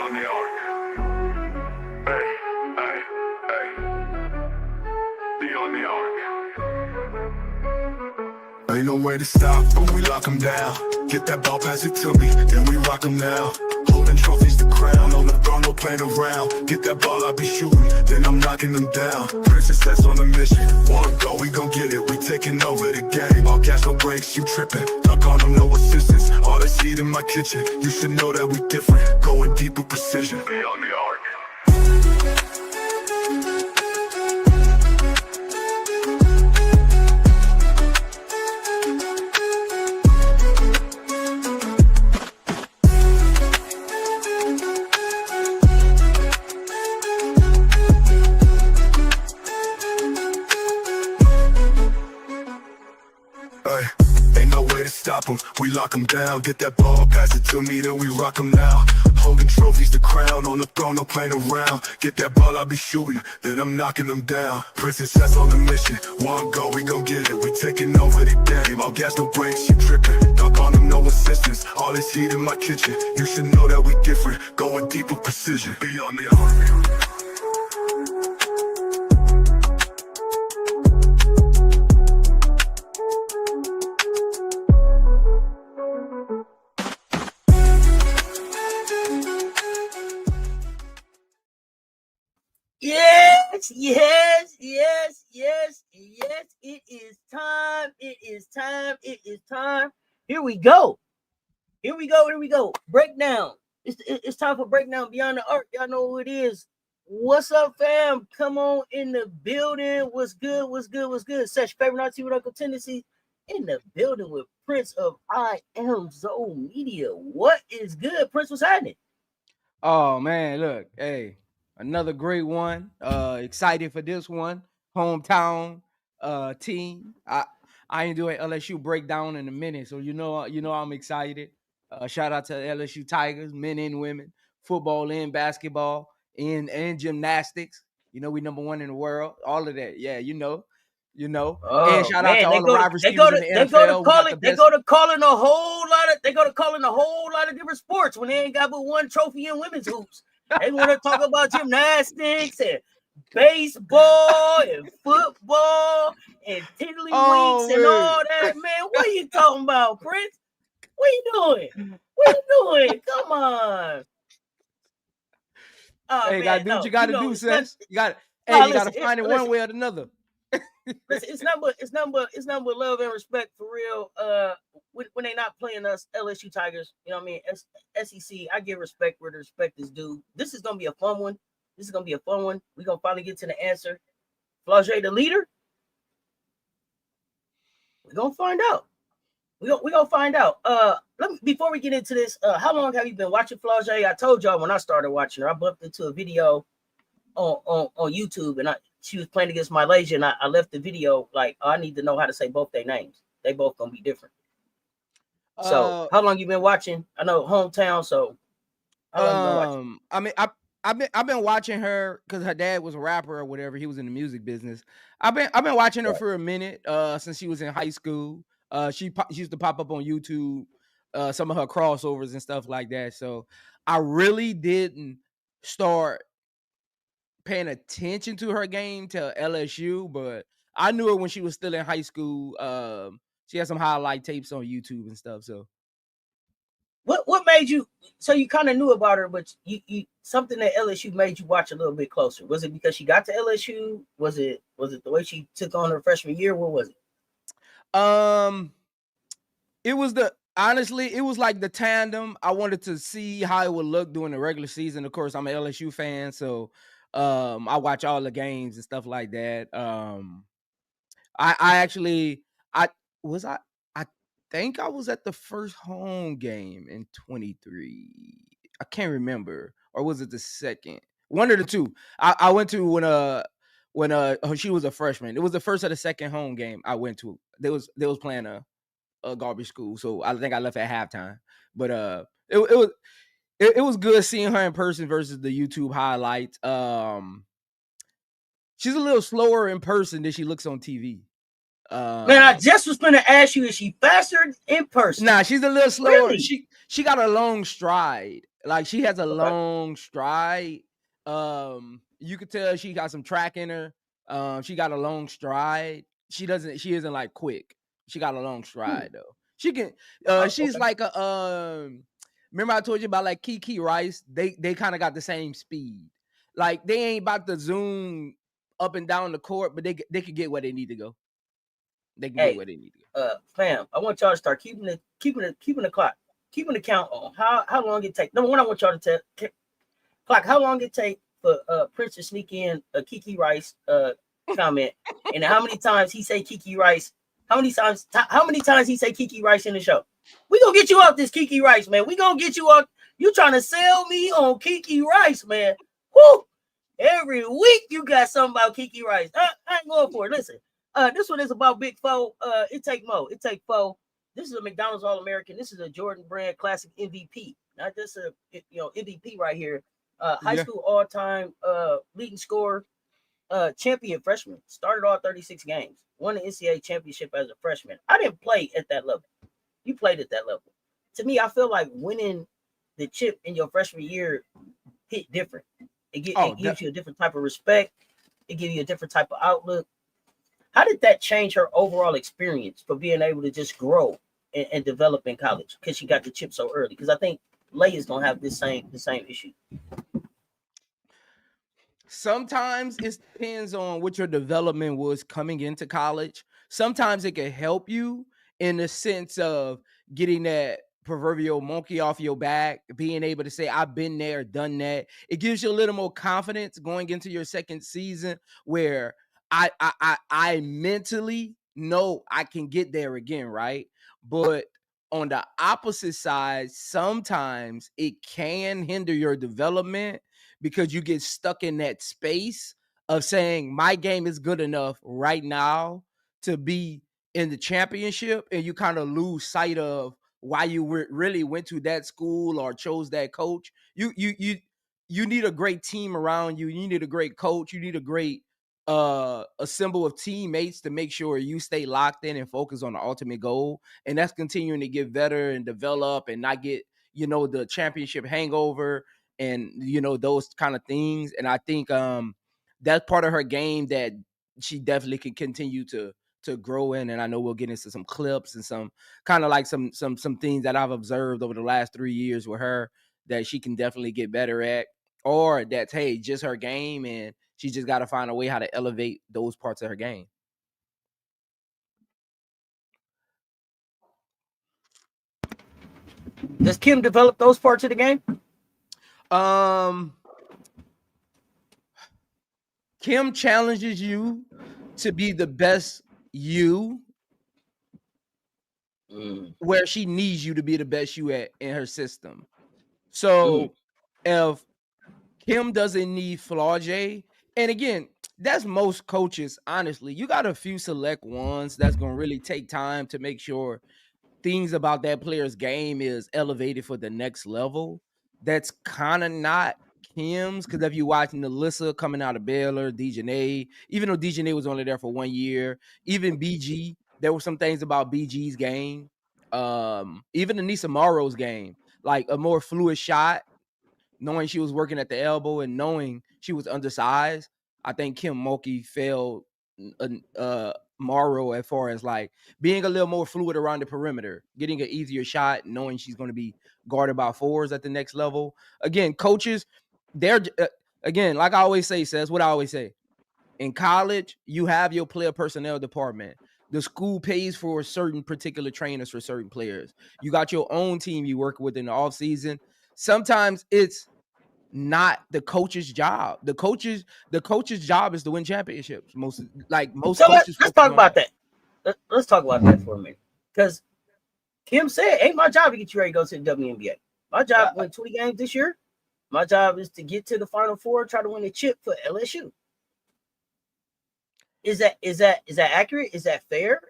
on the arc. Hey, hey, hey. Be on the arc. Ain't no way to stop when we lock 'em down. Get that ball, pass it to me, then we rock 'em now. Holding trophies to crown, on the throne, no playing around. Get that ball, I be shooting, then I'm knocking them down. Princess Cess on the mission, one go, we gon' get it. We taking over the game, all gas, no brakes, you tripping. Dunk on them, no assistance, all this heat in my kitchen. You should know that we different, going deep with precision. Be on the arc. Ain't no way to stop 'em, we lock 'em down. Get that ball, pass it to me, then we rock 'em now. Holding trophies to crown, on the throne, no playing around. Get that ball, I be shooting, then I'm knocking them down. Princess Cess on the mission, one go, we gon' get it. We taking over the game, all gas, no brakes, you tripping. Dunk on them, no assistance, all this heat in my kitchen. You should know that we different, going deep with precision. Be on the arc. Yes. It is time. It is time. Here we go. Breakdown. It's time for Breakdown Beyond the Arc. Y'all know who it is. What's up, fam? Come on in the building. What's good? Such favorite not with Uncle Tendency in the building with Prince of I Am Zoe Media. What is good, Prince? What's happening? Oh man, look, hey, another great one. Excited for this one. Hometown team. I ain't doing LSU breakdown in a minute, so you know I'm excited. Shout out to LSU Tigers, men and women, football and basketball, and gymnastics. You know we number one in the world. All of that, yeah. You know. Oh, and shout out to all the wide receivers in the NFL. They go to calling a whole lot of different sports when they ain't got but one trophy in women's hoops. They want to talk about gymnastics and baseball and football and tiddlywinks and all that. Man, what are you talking about, Prince? What you doing? Come on. Oh, hey, man, gotta do what you gotta do, Cess. You gotta find it one way or another. It's nothing but love and respect for real. When they not playing us LSU Tigers, you know what I mean? SEC, I give respect where the respect is due. This is gonna be a fun one. We're gonna finally get to the answer. Flau'jae the leader. We're gonna find out. Before we get into this, how long have you been watching Flau'jae? I told y'all when I started watching her, I bumped into a video on YouTube, and she was playing against Malaysia, and I left the video like, I need to know how to say both their names. They both gonna be different. So how long you been watching? I know hometown, so how long you been watching? I mean, I've been watching her because her dad was a rapper or whatever. He was in the music business. I've been watching her for a minute since she was in high school. She used to pop up on YouTube, some of her crossovers and stuff like that. So I really didn't start paying attention to her game to LSU, but I knew her when she was still in high school. She had some highlight tapes on YouTube and stuff. So what made you, so you kind of knew about her, but you something that LSU made you watch a little bit closer? Was it because she got to LSU? Was it the way she took on her freshman year? What was it? It was honestly, it was like the tandem. I wanted to see how it would look during the regular season. Of course, I'm an LSU fan, so I watch all the games and stuff like that. I think I was at the first home game in 23. I can't remember, or was it the second? One of the two. I went to when she was a freshman. It was the first or the second home game I went to. They was playing a garbage school, so I think I left at halftime. But it was good seeing her in person versus the YouTube highlights. She's a little slower in person than she looks on TV. Man, I just was going to ask you, is she faster in person? Nah, she's a little slower. Really? She got a long stride. Like she has a Okay. long stride. You could tell she got some track in her. She got a long stride. She isn't like quick. She got a long stride though. She can she's Okay. like a remember I told you about like Kiki Rice? They kind of got the same speed. Like they ain't about to zoom up and down the court, but they could get where they need to go. They can get Hey, where they need to go. fam, I want y'all to start keeping the clock, keeping the count on how long it take. Number one, I want y'all to tell clock how long it take for Prince to sneak in a Kiki Rice comment, and how many times he say Kiki Rice. How many times he say Kiki Rice in the show? We gonna get you off this Kiki Rice, man. We gonna get you off. You trying to sell me on Kiki Rice, man? Whoo! Every week you got something about Kiki Rice. I ain't going for it. Listen, this one is about Big Foe. It take Mo. It take Foe. This is a McDonald's All American. This is a Jordan Brand Classic MVP. Not just a MVP right here. High school all time leading scorer, champion freshman. Started all 36 games. Won the NCAA championship as a freshman. I didn't play at that level. You played at that level. To me, I feel like winning the chip in your freshman year hit different. It gives you a different type of respect. It gives you a different type of outlook. How did that change her overall experience for being able to just grow and develop in college? Because she got the chip so early. Because I think Leia's gonna have the same issue. Sometimes it depends on what your development was coming into college. Sometimes it can help you in the sense of getting that proverbial monkey off your back, being able to say, I've been there, done that. It gives you a little more confidence going into your second season where I mentally know I can get there again, right? But on the opposite side, sometimes it can hinder your development because you get stuck in that space of saying my game is good enough right now to be in the championship, and you kind of lose sight of why you really went to that school or chose that coach. You need a great team around you. You need a great coach. You need a great assemble of teammates to make sure you stay locked in and focus on the ultimate goal, and that's continuing to get better and develop and not get the championship hangover and those kind of things. And I think that's part of her game that she definitely can continue to grow in. And I know we'll get into some clips and some kind of like some things that I've observed over the last 3 years with her that she can definitely get better at, or that's just her game and she just got to find a way how to elevate those parts of her game. Does Kim develop those parts of the game? Kim challenges you to be the best you, where she needs you to be the best you at in her system. So if Kim doesn't need Flau'jae, and again, that's most coaches, honestly. You got a few select ones that's going to really take time to make sure things about that player's game is elevated for the next level. That's kind of not Kim's, because if you're watching Alyssa coming out of Baylor, Dejanay, even though Dejanay was only there for 1 year, even BG, there were some things about BG's game, even Anissa Morrow's game, like a more fluid shot, knowing she was working at the elbow and knowing she was undersized. I think Kim Mulkey failed Morrow as far as like being a little more fluid around the perimeter, getting an easier shot, knowing she's going to be guarded by fours at the next level. Again, coaches, they're again, like I always say, Cess, what I always say. In college, you have your player personnel department. The school pays for certain particular trainers for certain players. You got your own team you work with in the off season. Sometimes it's not the coach's job. The coach's job is to win championships. Most So coaches let's focus talk on about that. Let's talk about that for a minute. Because Kim said, ain't my job to get you ready to go to the WNBA. My job win 20 games this year. My job is to get to the Final Four, try to win a chip for LSU. Is that accurate? Is that fair?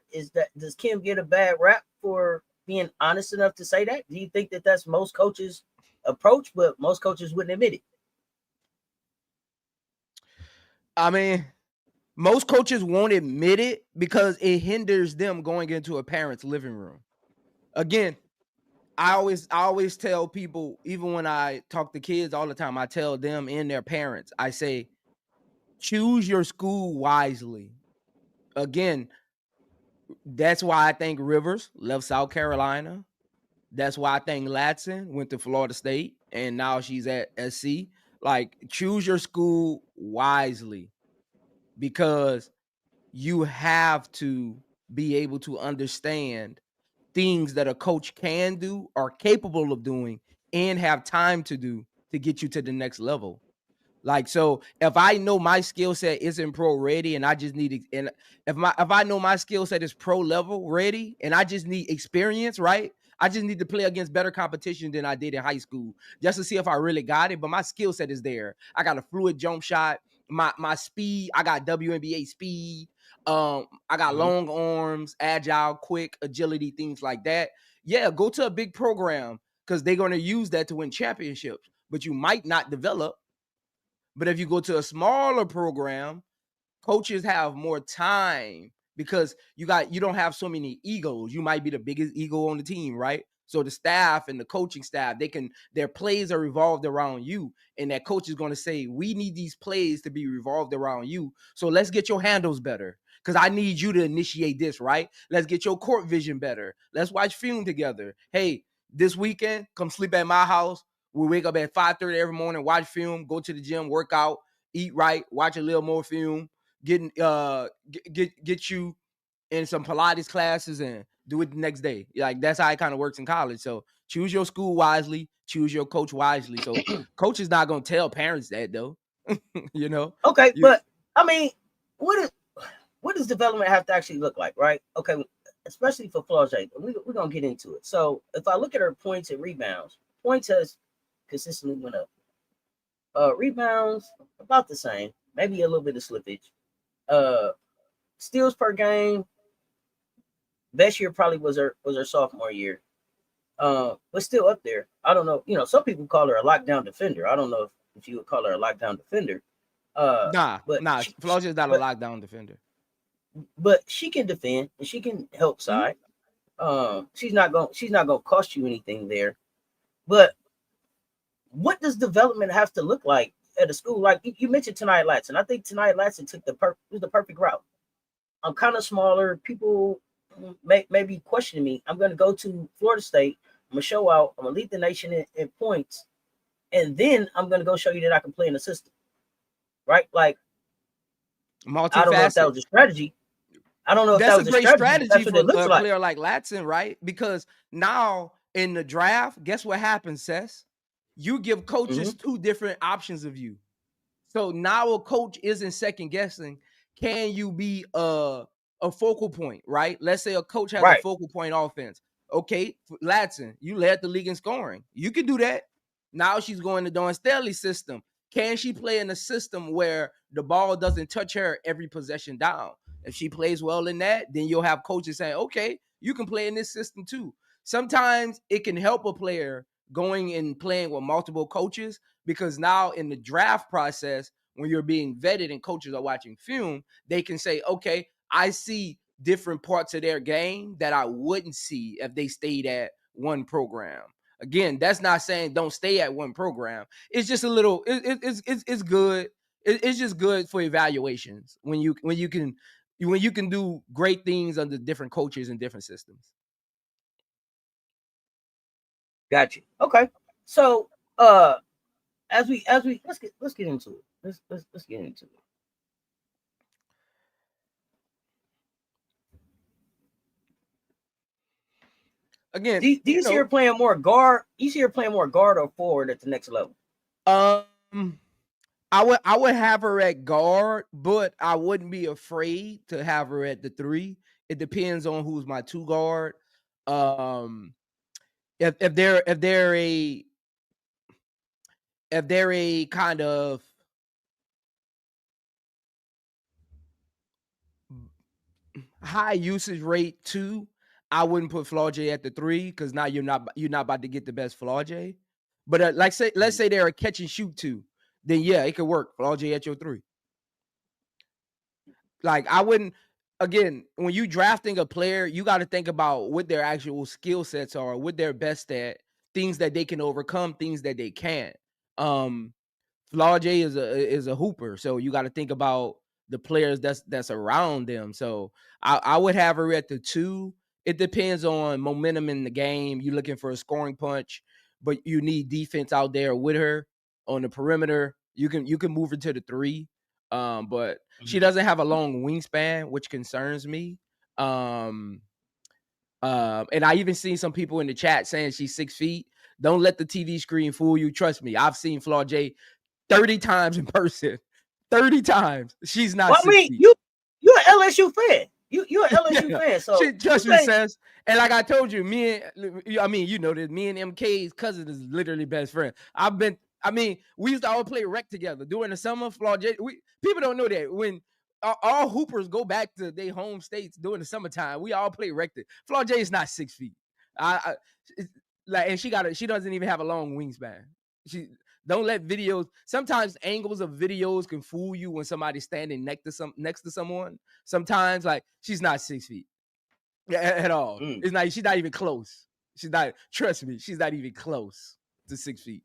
Does Kim get a bad rap for being honest enough to say that? Do you think that that's most coaches' approach, but most coaches wouldn't admit it? I mean, most coaches won't admit it because it hinders them going into a parent's living room. Again, I always tell people, even when I talk to kids all the time, I tell them and their parents, I say, choose your school wisely. Again, that's why I think Rivers left South Carolina. That's why I think Latson went to Florida State and now she's at SC. Like, choose your school wisely because you have to be able to understand things that a coach can do, are capable of doing, and have time to do to get you to the next level. Like, so if I know my skill set isn't pro ready and I just need, and if I know my skill set is pro level ready and I just need experience, right? I just need to play against better competition than I did in high school just to see if I really got it. But my skill set is there. I got a fluid jump shot, my speed, I got WNBA speed. I got long arms, agile, quick, agility, things like that. Yeah, go to a big program because they're going to use that to win championships, but you might not develop. But if you go to a smaller program, coaches have more time because you don't have so many egos. You might be the biggest ego on the team, right? So the staff and the coaching staff, their plays are revolved around you. And that coach is going to say, we need these plays to be revolved around you. So let's get your handles better. Because I need you to initiate this, right? Let's get your court vision better. Let's watch film together. Hey, this weekend, come sleep at my house. We wake up at 5:30 every morning, watch film, go to the gym, work out, eat right, watch a little more film, get you in some Pilates classes and do it the next day. Like, that's how it kind of works in college. So choose your school wisely, choose your coach wisely. So coach is not gonna tell parents that though. You know. Okay, but I mean, what does development have to actually look like, right? Okay, especially for Flau'jae, we're gonna get into it. So if I look at her points and rebounds, points has consistently went up. Rebounds about the same, maybe a little bit of slippage. Steals per game, best year probably was her sophomore year. But still up there. I don't know. You know, some people call her a lockdown defender. I don't know if you would call her a lockdown defender. Nah. Flau'jae is not a lockdown defender. But she can defend and she can help side. She's not gonna cost you anything there. But what does development have to look like at a school? Like you mentioned Tonight Latson. I think Tonight Latson took the perfect route. I'm kind of smaller. People may be questioning me. I'm going to go to Florida State. I'm going to show out. I'm going to lead the nation in points. And then I'm going to go show you that I can play in the system. Right? Like, I don't know if that was a strategy. I don't know if that was a great strategy. That's what it looks like. Player like Latson, right? Because now in the draft, guess what happens, Cess? You give coaches two different options of you. So now a coach isn't second guessing. Can you be a focal point, right? Let's say a coach has a focal point offense. Okay, Latson, you led the league in scoring. You can do that. Now she's going to Dawn Staley's system. Can she play in a system where the ball doesn't touch her every possession down? If she plays well in that, then you'll have coaches saying, okay, you can play in this system too. Sometimes it can help a player going and playing with multiple coaches because now in the draft process, when you're being vetted and coaches are watching film, they can say, okay, I see different parts of their game that I wouldn't see if they stayed at one program. Again, that's not saying don't stay at one program. It's just a little, it's good. It's just good for evaluations when you can do great things under different coaches and different systems. Got you. Okay. So as we let's get into it. Let's get into it. Again, do you see her playing more guard? You see her playing more guard or forward at the next level? I would have her at guard, but I wouldn't be afraid to have her at the 3. It depends on who's my 2 guard. If they're a kind of high usage rate 2, I wouldn't put Flau'jae at the 3 because now you're not about to get the best Flau'jae. But let's say they're a catch and shoot 2, then yeah, it could work. Flau'jae at your 3. Like I wouldn't. again, when you drafting a player, you got to think about what their actual skill sets are, what they're best at, things that they can overcome, things that they can't. Flau'jae is a hooper, so you got to think about the players that's around them. So I would have her at the 2. It depends on momentum in the game. You're looking for a scoring punch, but you need defense out there with her on the perimeter. You can move her to the 3. But she doesn't have a long wingspan, which concerns me. And I even seen some people in the chat saying she's 6 feet. Don't let the TV screen fool you. Trust me, I've seen Flau'jae 30 times in person. 30 times. She's not 6 feet. You're an LSU fan. You're an LSU fan. So trust me, Cess. And like I told you, me and MK's cousin is literally best friend. We used to all play rec together during the summer. Flau'jae, people don't know that when all hoopers go back to their home states during the summertime, we all play rec. Flau'jae is not 6 feet. And she doesn't even have a long wingspan. She don't let videos. Sometimes angles of videos can fool you when somebody's standing next to someone. Sometimes, like, she's not 6 feet at all. It's not. She's not even close. She's not. Trust me, she's not even close to 6 feet.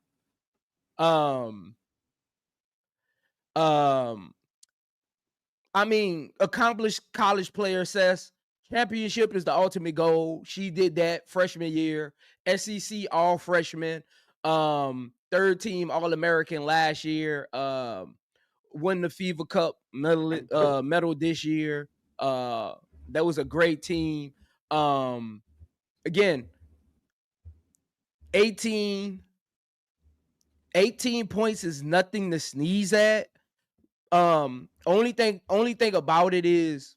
Accomplished college player says championship is the ultimate goal. She did that freshman year. SEC all freshman. 3rd team All-American last year. Won the FIVA Cup medal this year. That was a great team. Again, 18 points is nothing to sneeze at. Only thing about it is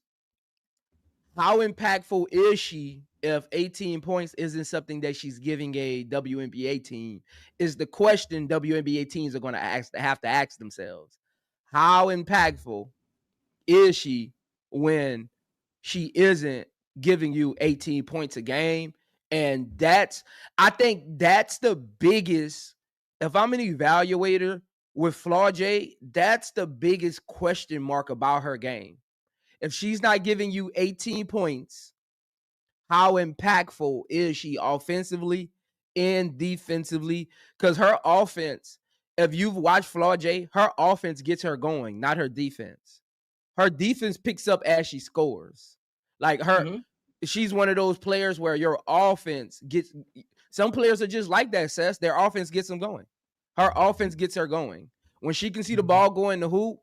how impactful is she if 18 points isn't something that she's giving a WNBA team is the question WNBA teams are going to have to ask themselves. How impactful is she when she isn't giving you 18 points a game? And I think that's the biggest, if I'm an evaluator with Flau'jae, that's the biggest question mark about her game. If she's not giving you 18 points, how impactful is she offensively and defensively? Because her offense, if you've watched Flau'jae, her offense gets her going, not her defense. Her defense picks up as she scores. Like she's one of those players where your offense gets. Some players are just like that, Cess. Their offense gets them going. Her offense gets her going. When she can see the ball go in the hoop,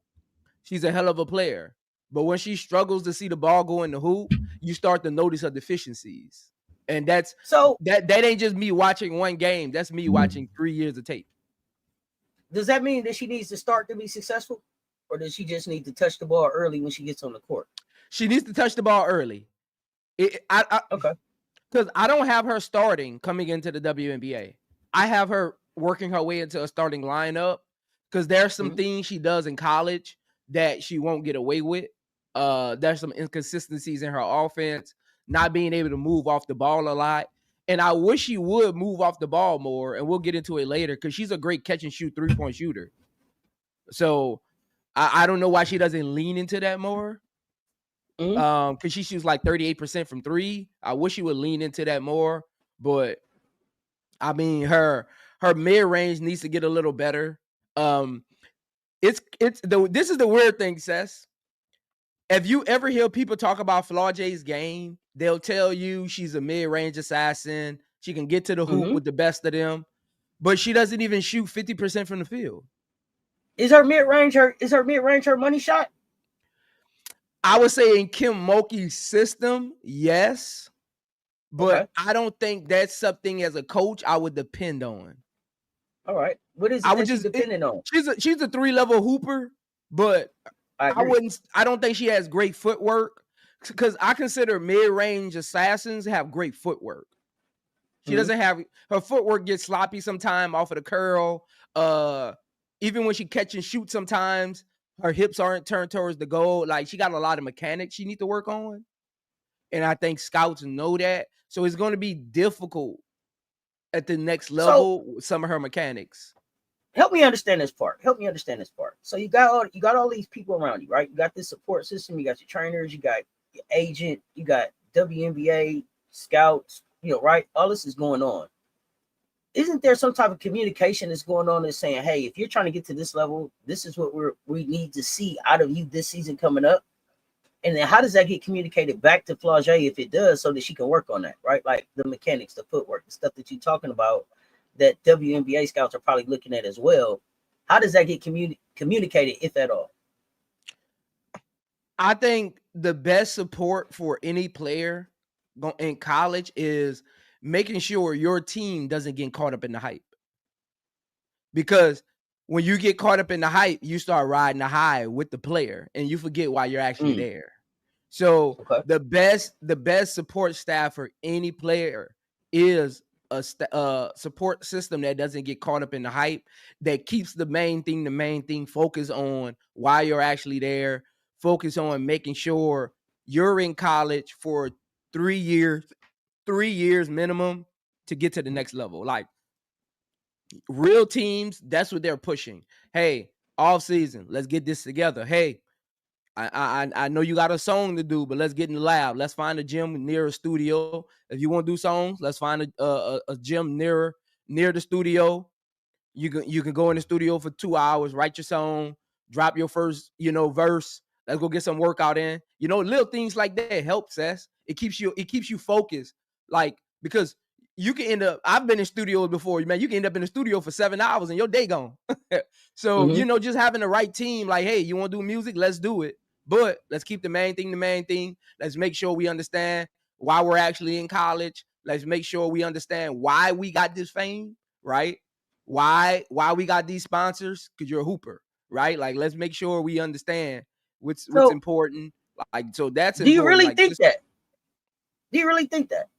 she's a hell of a player. But when she struggles to see the ball go in the hoop, you start to notice her deficiencies. And that ain't just me watching one game. That's me watching 3 years of tape. Does that mean that she needs to start to be successful? Or does she just need to touch the ball early when she gets on the court? She needs to touch the ball early. Okay. Because I don't have her starting coming into the WNBA. I have her working her way into a starting lineup because there's some things she does in college that she won't get away with. There's some inconsistencies in her offense, not being able to move off the ball a lot. And I wish she would move off the ball more, and we'll get into it later because she's a great catch and shoot 3-point shooter. So I don't know why she doesn't lean into that more. Because she shoots like 38% from 3. I wish she would lean into that more. But I mean, her mid-range needs to get a little better. This is the weird thing, Cess. If you ever hear people talk about Flau'jae's game, they'll tell you she's a mid-range assassin. She can get to the hoop with the best of them, but she doesn't even shoot 50% from the field. Is her mid-range her money shot? I would say in Kim Mulkey's system, yes. But I don't think that's something as a coach I would depend on. All right. What is it she's depending on? She's a 3-level hooper, but I don't think she has great footwork because I consider mid-range assassins have great footwork. She doesn't have her footwork gets sloppy sometimes off of the curl. Even when she catch and shoot sometimes, her hips aren't turned towards the goal. Like she got a lot of mechanics she needs to work on. And I think scouts know that. So it's going to be difficult at the next level with some of her mechanics. Help me understand this part. So you got all these people around you, right? You got this support system. You got your trainers. You got your agent, you got WNBA scouts, right? All this is going on. Isn't there some type of communication that's going on that's saying, hey, if you're trying to get to this level, this is what we need to see out of you this season coming up? And then how does that get communicated back to Flau'jae if it does, so that she can work on that, right? Like the mechanics, the footwork, the stuff that you're talking about that WNBA scouts are probably looking at as well. How does that get communicated, if at all? I think the best support for any player in college is making sure your team doesn't get caught up in the hype. Because when you get caught up in the hype, you start riding the high with the player and you forget why you're actually there. So the best support staff for any player is a support system that doesn't get caught up in the hype, that keeps the main thing, focus on why you're actually there, focus on making sure you're in college for 3 years minimum to get to the next level. Like real teams, that's what they're pushing. Hey, off season, let's get this together. Hey, I know you got a song to do, but let's get in the lab. Let's find a gym near a studio. If you want to do songs, let's find a gym near the studio. You can go in the studio for 2 hours, write your song, drop your first verse. Let's go get some workout in. Little things like that help, Cess. It keeps you focused. Like, because you can end up, I've been in studios before, man. You can end up in the studio for 7 hours and your day gone. So, just having the right team, like, hey, you want to do music? Let's do it. But let's keep the main thing. Let's make sure we understand why we're actually in college. Let's make sure we understand why we got this fame, right? Why we got these sponsors? Because you're a hooper, right? Like, let's make sure we understand what's important. Like, so that's important. Do you really think that? Do you really think that?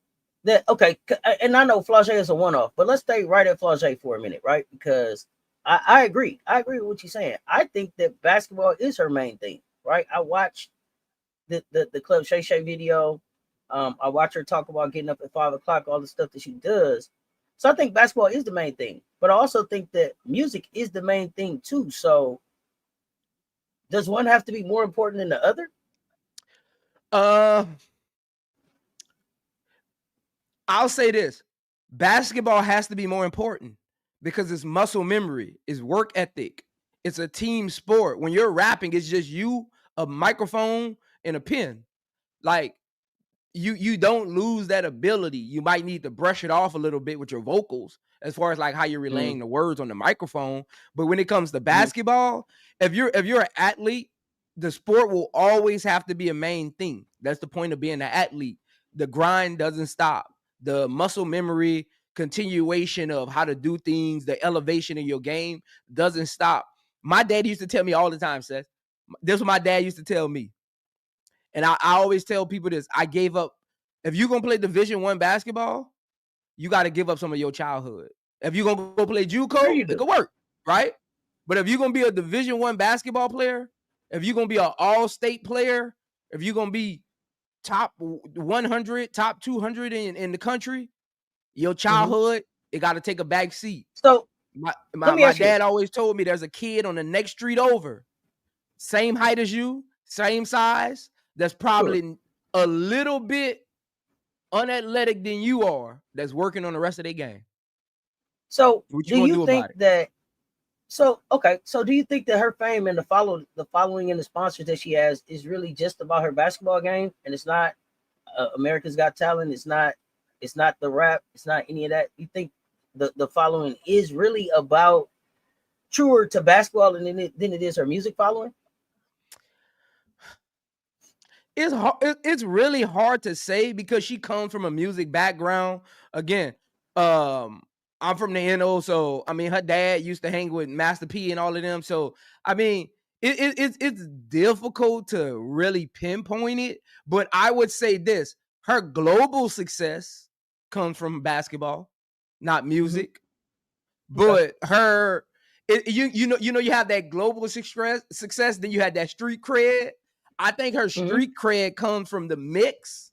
That okay? And I know Flau'jae is a one-off, but let's stay right at Flau'jae for a minute, right? Because I agree. I agree with what you're saying. I think that basketball is her main thing, right? I watched the Club Shay Shay video. I watch her talk about getting up at 5 o'clock, all the stuff that she does. So I think basketball is the main thing, but I also think that music is the main thing too. So does one have to be more important than the other? I'll say this. Basketball has to be more important because it's muscle memory, it's work ethic, it's a team sport. When you're rapping, it's just you, a microphone, and a pen. Like, you don't lose that ability. You might need to brush it off a little bit with your vocals as far as like how you're relaying the words on the microphone. But when it comes to basketball, if you're an athlete, the sport will always have to be a main thing. That's the point of being an athlete. The grind doesn't stop. The muscle memory, continuation of how to do things, the elevation of your game doesn't stop. My dad used to tell me all the time, Seth. This is what my dad used to tell me. And I always tell people this. I gave up. If you're going to play Division I basketball, you got to give up some of your childhood. If you're going to go play JUCO, it could work, right? But if you're going to be a Division I basketball player, if you're going to be an all-state player, if you're going to be top 100, top 200 in the country, your childhood, it got to take a back seat. So my dad always told me there's a kid on the next street over, same height as you, same size, that's probably a little bit unathletic than you are, that's working on the rest of their game. So do you think that? So do you think that her fame and the following and the sponsors that she has is really just about her basketball game, and it's not America's Got Talent? It's not the rap. It's not any of that. You think the following is really about truer to basketball than it is her music following? It's really hard to say because she comes from a music background. Again, I'm from the NO, so I mean, her dad used to hang with Master P and all of them. So I mean, it's difficult to really pinpoint it. But I would say this: her global success comes from basketball, not music. But her, you have that global success, then you had that street cred. I think her street cred comes from the mix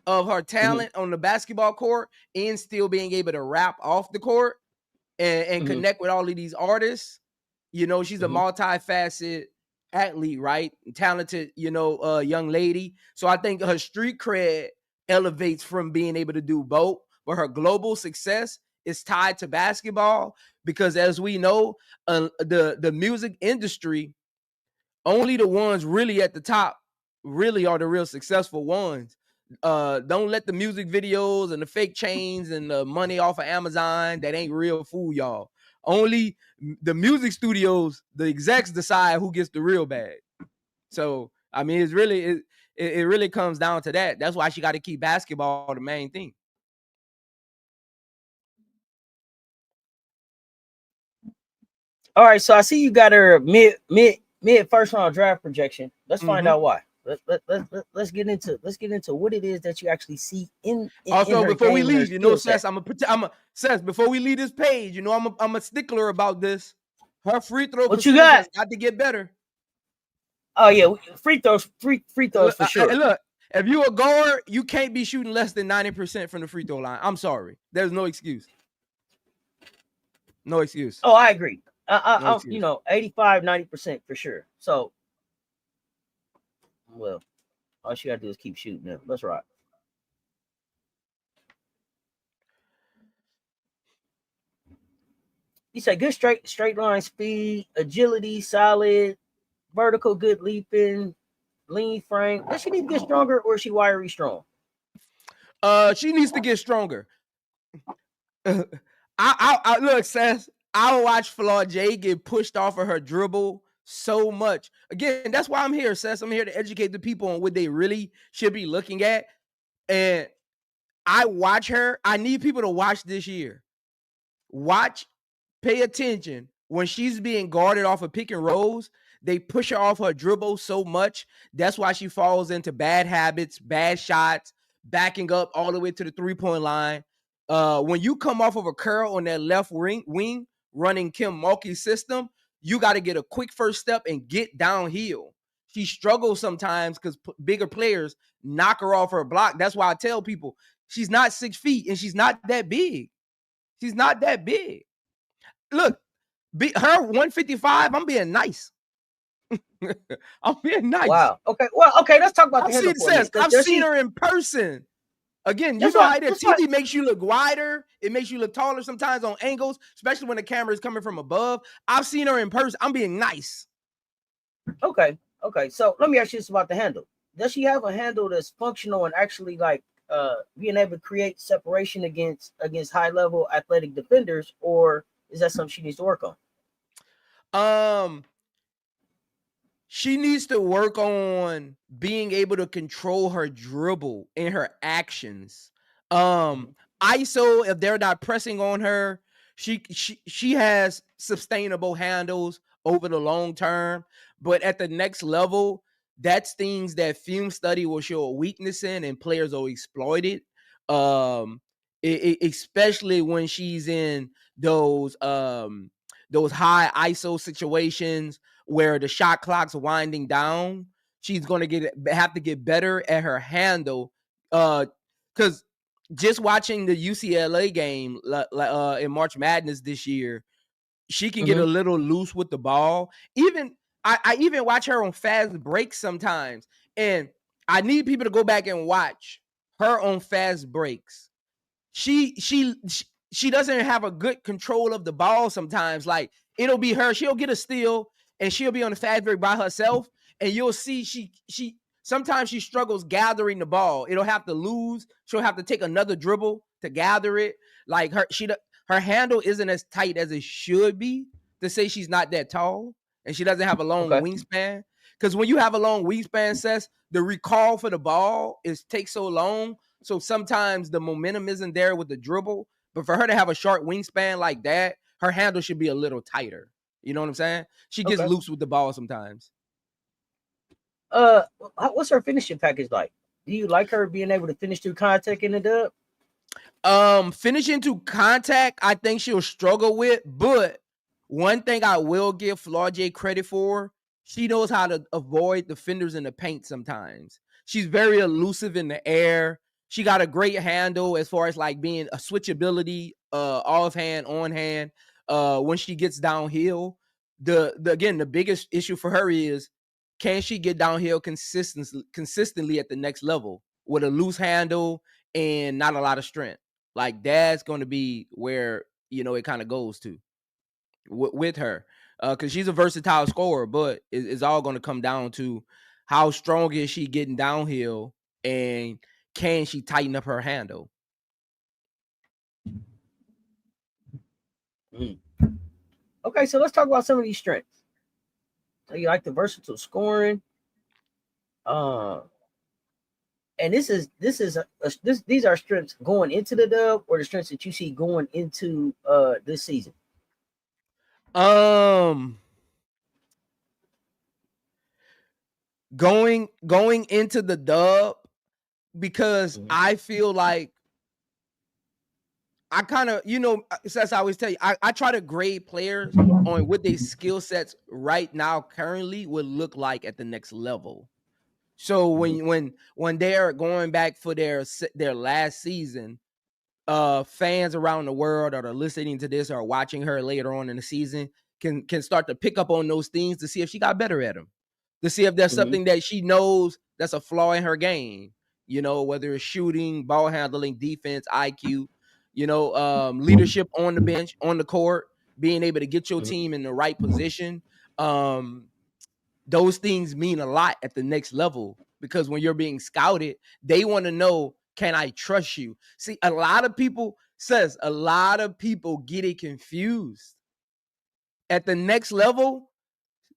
of her talent on the basketball court and still being able to rap off the court and connect with all of these artists. She's a multifaceted athlete, right? Talented, young lady. So I think her street cred elevates from being able to do both, but her global success is tied to basketball because, as we know, the music industry, only the ones really at the top really are the real successful ones. Don't let the music videos and the fake chains and the money off of Amazon that ain't real fool y'all. Only the music studios, the execs decide who gets the real bag. So I mean, it really comes down to that. That's why she got to keep basketball the main thing. All right, so I see you got her mid first round draft projection. Let's find out why. Let's get into what it is that you actually see in also in her before we game and her leave, skill set. Cess, Cess, before we leave this page, I'm a stickler about this. Her free throw What you percentage got? has got to get better. Oh yeah, free throws for sure. Look, if you a guard, you can't be shooting less than 90% from the free throw line. I'm sorry, there's no excuse. No excuse. Oh, I agree. No excuse. 85, 90% for sure. So, well, all she gotta do is keep shooting them. Let's rock. You say good straight line speed, agility, solid, vertical, good leaping, lean frame. Does she need to get stronger or is she wiry strong? She needs to get stronger. I look, Cess, I'll watch Flau'jae get pushed off of her dribble so much. Again, that's why I'm here, Cess. I'm here to educate the people on what they really should be looking at. And I watch her. I need people to watch this year. Watch, pay attention. When she's being guarded off of pick and rolls, they push her off her dribble so much. That's why she falls into bad habits, bad shots, backing up all the way to the three-point line. When you come off of a curl on that left wing running Kim Mulkey's system, you got to get a quick first step and get downhill. She struggles sometimes because bigger players knock her off her block. That's why I tell people she's not 6 feet and she's not that big. She's not that big. Look, her 155, I'm being nice. I'm being nice. Wow. Okay. Well, okay. Let's talk about the handle for a minute. I've seen her in person. Again, you know how the TV makes you look wider. It makes you look taller sometimes on angles, especially when the camera is coming from above. I've seen her in person. I'm being nice. Okay. Okay. So let me ask you this about the handle. Does she have a handle that's functional and actually being able to create separation against high level athletic defenders, or is that something she needs to work on? She needs to work on being able to control her dribble and her actions. ISO, if they're not pressing on her, she has sustainable handles over the long term. But at the next level, that's things that film study will show a weakness in, and players will exploit it. Especially when she's in those high ISO situations where the shot clock's winding down. She's going to have to get better at her handle. Because just watching the UCLA game in March Madness this year, she can get a little loose with the ball. I even watch her on fast breaks sometimes. And I need people to go back and watch her on fast breaks. She doesn't have a good control of the ball sometimes. Like, it'll be her. She'll get a steal and she'll be on the fast break by herself. And you'll see she sometimes she struggles gathering the ball. It'll have to lose. She'll have to take another dribble to gather it. Like her handle isn't as tight as it should be to say she's not that tall. And she doesn't have a long wingspan. Because when you have a long wingspan, Cess, the recall for the ball takes so long. So sometimes the momentum isn't there with the dribble. But for her to have a short wingspan like that, her handle should be a little tighter. You know what I'm saying? She gets loose with the ball sometimes. What's her finishing package like? Do you like her being able to finish through contact in the dub? Finishing through contact, I think she'll struggle with. But one thing I will give Flau'jae credit for, she knows how to avoid defenders in the paint sometimes. She's very elusive in the air. She got a great handle as far as like being a switchability, off hand, on hand. When she gets downhill, the biggest issue for her is can she get downhill consistently at the next level with a loose handle and not a lot of strength? Like that's going to be where it kind of goes to with her, because she's a versatile scorer, but it's all going to come down to how strong is she getting downhill and can she tighten up her handle. Okay, so let's talk about some of these strengths. So you like the versatile scoring, and these are strengths going into the dub, or the strengths that you see going into this season. Going into the dub, because I feel like I kind of, Cess, I always tell you, I try to grade players on what their skill sets right now currently would look like at the next level. So when they're going back for their last season, fans around the world that are listening to this or watching her later on in the season can start to pick up on those things to see if she got better at them, to see if there's something that she knows that's a flaw in her game, whether it's shooting, ball handling, defense, IQ, leadership on the bench, on the court, being able to get your team in the right position. Those things mean a lot at the next level, because when you're being scouted, they want to know, can I trust you? See, a lot of people get it confused. At the next level,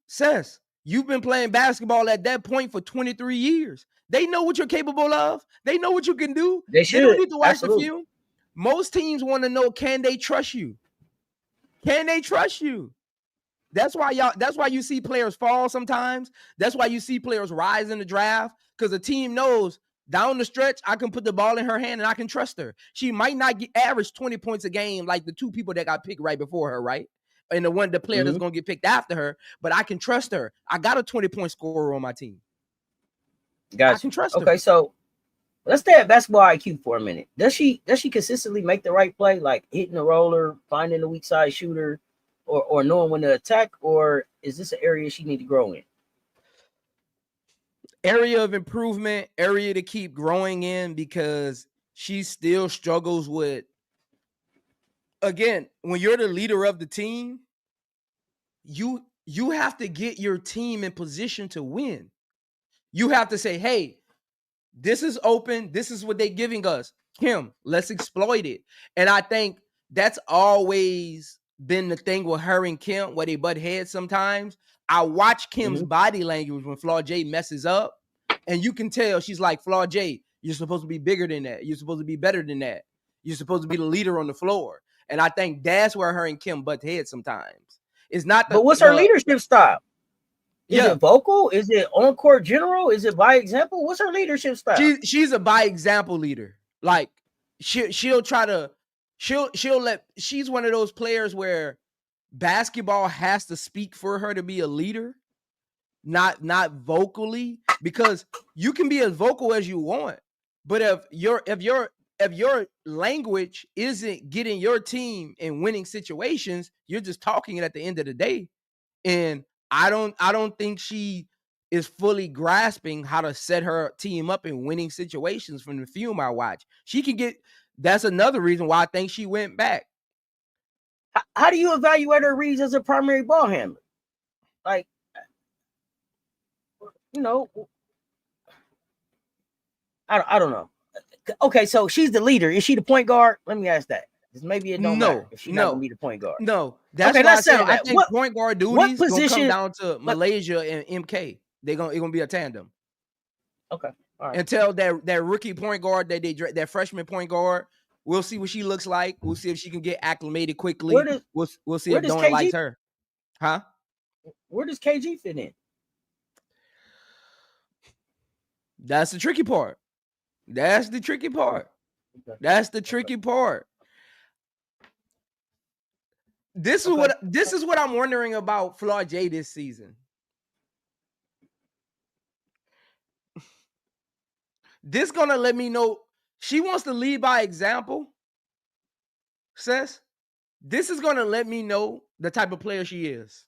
Cess, you've been playing basketball at that point for 23 years. They know what you're capable of. They know what you can do. They don't need to watch Absolutely. the film. Most teams want to know, can they trust you? Can they trust you? That's why you see players fall sometimes. That's why you see players rise in the draft, because the team knows down the stretch, I can put the ball in her hand and I can trust her. She might not average 20 points a game like the two people that got picked right before her, right? And the player that's going to get picked after her, but I can trust her. I got a 20-point scorer on my team. Gotcha. I can trust her. Okay, so let's stay at basketball IQ for a minute. Does she consistently make the right play, like hitting the roller, finding the weak side shooter, or knowing when to attack, or is this an area she need to grow in? Area of improvement, area to keep growing in, because she still struggles with, again, when you're the leader of the team, you have to get your team in position to win. You have to say, hey, this is open. This is what they're giving us. Kim, let's exploit it. And I think that's always been the thing with her and Kim, where they butt heads sometimes. I watch Kim's body language when Flau'jae messes up, and you can tell she's like, Flau'jae, you're supposed to be bigger than that. You're supposed to be better than that. You're supposed to be the leader on the floor. And I think that's where her and Kim butt heads sometimes. It's not. But what's her leadership style? Is it vocal? Is it on court general? Is it by example? What's her leadership style? She's a by example leader. Like she'll let. She's one of those players where basketball has to speak for her to be a leader, not vocally, because you can be as vocal as you want, but if your language isn't getting your team in winning situations, you're just talking it at the end of the day. And I don't think she is fully grasping how to set her team up in winning situations from the film I watch. She can get. That's another reason why I think she went back. How do you evaluate her reads as a primary ball handler? Like, I don't know. Okay, so she's the leader. Is she the point guard? Let me ask that. Maybe it don't matter if she's not gonna be the point guard. No, that's why I said I think point guard duties gonna come down to Malaysia and MK. It's gonna be a tandem. Okay, all right. Until that rookie point guard that freshman point guard, we'll see what she looks like. We'll see if she can get acclimated quickly. We'll see if Dawn likes her. Huh? Where does KG fit in? That's the tricky part. That's the tricky part. This is what I'm wondering about Flau'jae this season. This gonna let me know she wants to lead by example. Cess, this is gonna let me know the type of player she is.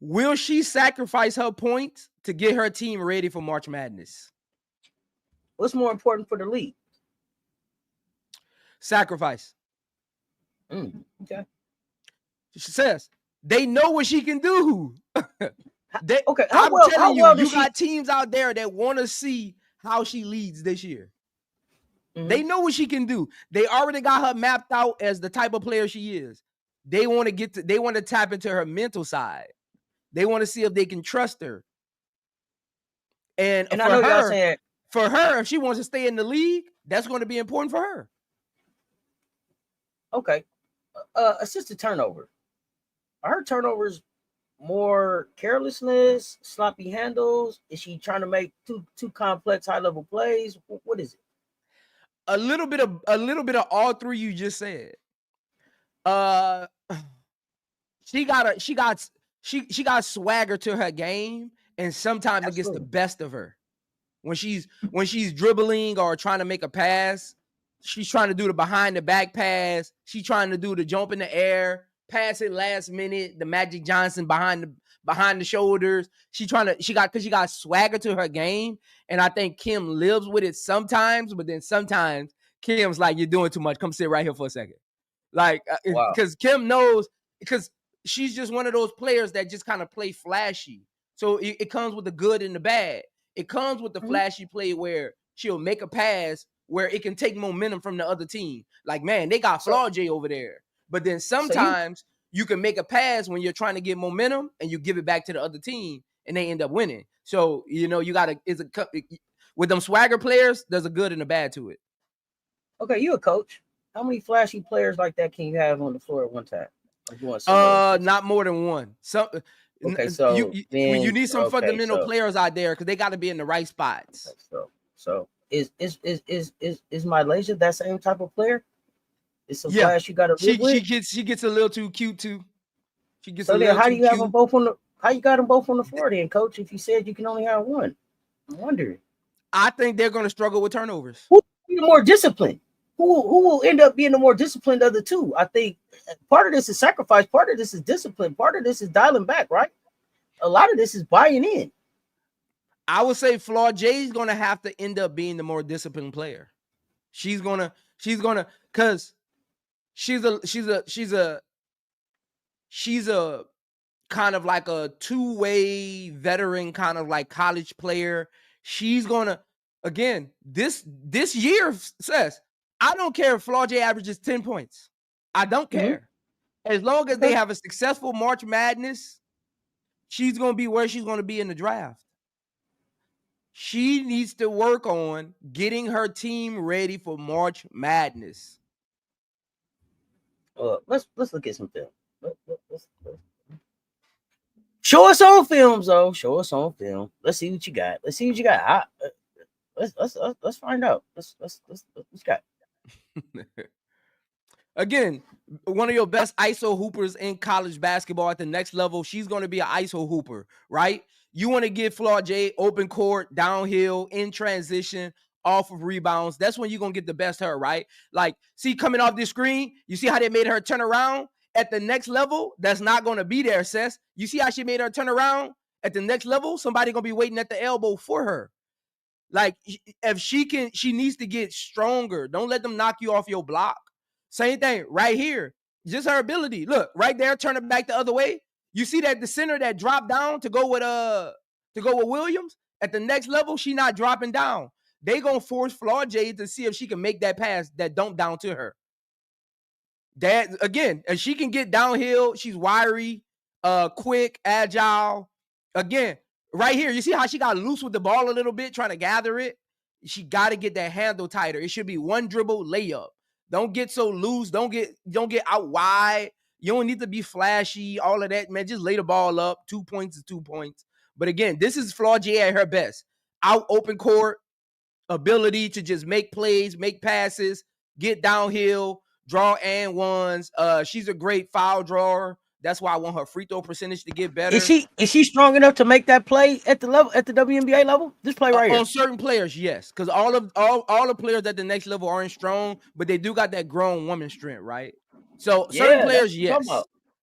Will she sacrifice her points to get her team ready for March Madness? What's more important for the league? Sacrifice. Okay. She says they know what she can do. Okay. I'm telling you, you got teams out there that want to see how she leads this year. Mm-hmm. They know what she can do. They already got her mapped out as the type of player she is. They want to tap into her mental side. They want to see if they can trust her. And I know y'all saying, for her, if she wants to stay in the league, that's going to be important for her. Okay. Assisted turnover. Are her turnovers more carelessness, sloppy handles? Is she trying to make too complex high-level plays? What is it? A little bit of all three you just said. She got swagger to her game, and sometimes it gets the best of her. When she's dribbling or trying to make a pass, she's trying to do the behind the back pass. She's trying to do the jump in the air, pass it last minute, the Magic Johnson behind the shoulders. She got swagger to her game, and I think Kim lives with it sometimes, but then sometimes Kim's like, "You're doing too much. Come sit right here for a second." Like, because Kim knows, because she's just one of those players that just kind of play flashy. So it comes with the good and the bad. It comes with the flashy play where she'll make a pass where it can take momentum from the other team. Like, man, they got Flau'jae over there. But then sometimes you can make a pass when you're trying to get momentum and you give it back to the other team and they end up winning. So, you got with them swagger players, there's a good and a bad to it. Okay, you a coach. How many flashy players like that can you have on the floor at one time? Not more than one. Okay, so you need some fundamental players out there because they got to be in the right spots. So is Mylasia that same type of player? It's some flash you got to live with. She gets a little too cute too. She gets so then how do you have them both on the? How you got them both on the floor then, coach? If you said you can only have one, I'm wondering. I think they're going to struggle with turnovers. Who will be more disciplined? Who will end up being the more disciplined of the two? I think part of this is sacrifice, part of this is discipline, part of this is dialing back, right? A lot of this is buying in. I would say Flau'jae is going to have to end up being the more disciplined player. She's gonna, because she's a kind of like a two-way veteran, kind of like college player. She's gonna, again, this year says, I don't care if Flau'jae averages 10 points. I don't care. As long as they have a successful March Madness, she's going to be where she's going to be in the draft. She needs to work on getting her team ready for March Madness. Let's look at some film. Show us on films, though. Show us on film. Let's see what you got. Let's find out. Let's got. Again, one of your best ISO hoopers in college basketball at the next level. She's going to be an ISO hooper, right? You want to give Flau'jae open court, downhill, in transition, off of rebounds. That's when you're going to get the best her, right? Like, see, coming off this screen, you see how they made her turn around? At the next level, that's not going to be there, Cess. You see how she made her turn around? At the next level, somebody going to be waiting at the elbow for her. Like, if she needs to get stronger. Don't let them knock you off your block. Same thing right here. Just her ability. Look, right there, turn it back the other way. You see that the center that dropped down to go with Williams? At the next level, she not dropping down. They gonna force Flau'jae to see if she can make that pass, that dump down to her. That again, if she can get downhill, she's wiry, quick, agile. Again, right here, you see how she got loose with the ball a little bit, trying to gather it. She got to get that handle tighter. It should be one dribble layup. Don't get so loose. Don't get out wide. You don't need to be flashy, all of that, man. Just lay the ball up. 2 points is 2 points. But again, this is Flau'jae at her best. Out open court, ability to just make plays, make passes, get downhill, draw and ones. She's a great foul drawer. That's why I want her free throw percentage to get better. Is she strong enough to make that play at the WNBA level? This play right here. On certain players, yes. Because all the players at the next level aren't strong, but they do got that grown woman strength, right? So certain players, yes.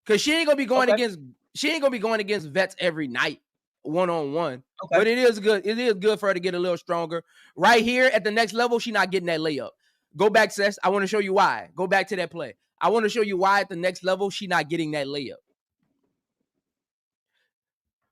Because she ain't gonna be going against she ain't gonna be going against vets every night, one-on-one. Okay. But it is good. It is good for her to get a little stronger. Right here at the next level, she's not getting that layup. Go back, Cess. I want to show you why. Go back to that play. I want to show you why at the next level she's not getting that layup.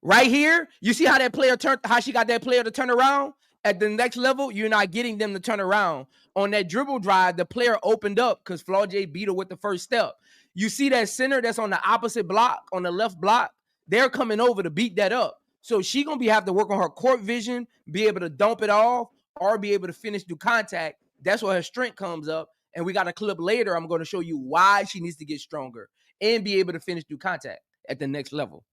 Right here, you see how that player turned, how she got that player to turn around? At the next level, you're not getting them to turn around. On that dribble drive, the player opened up because Flau'jae beat her with the first step. You see that center that's on the opposite block, on the left block, they're coming over to beat that up. So she gonna have to work on her court vision, be able to dump it off, or be able to finish through contact. That's where her strength comes up. And we got a clip later. I'm going to show you why she needs to get stronger and be able to finish through contact at the next level.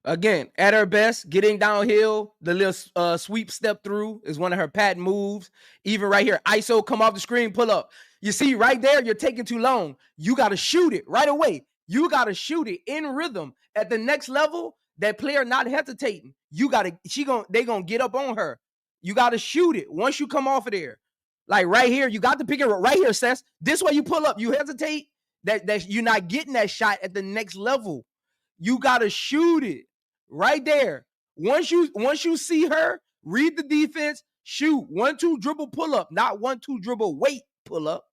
Again, at her best, getting downhill, the little sweep step through is one of her patent moves. Even right here, ISO, come off the screen, pull up. You see right there, you're taking too long. You got to shoot it right away. You got to shoot it in rhythm. At the next level, that player not hesitating. You got to, they gonna get up on her. You got to shoot it once you come off of there. Like right here, you got to pick it right here, Cess. This way you pull up, you hesitate, that you're not getting that shot at the next level. You got to shoot it. Right there. Once you see her, read the defense, shoot. 1-2 dribble pull up, not 1-2 dribble wait pull up.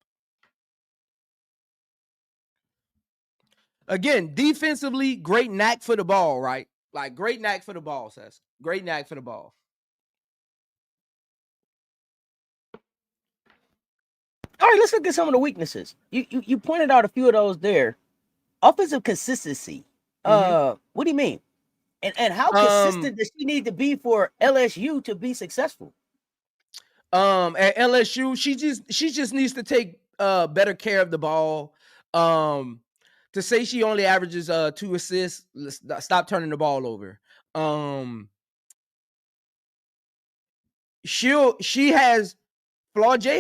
Again, defensively, great knack for the ball, right? Like great knack for the ball, Cess. Great knack for the ball. All right, let's look at some of the weaknesses. You pointed out a few of those there. Offensive consistency. What do you mean? And how consistent does she need to be for LSU to be successful? At LSU, she just needs to take better care of the ball. To say she only averages 2 assists, stop turning the ball over. Flau'jae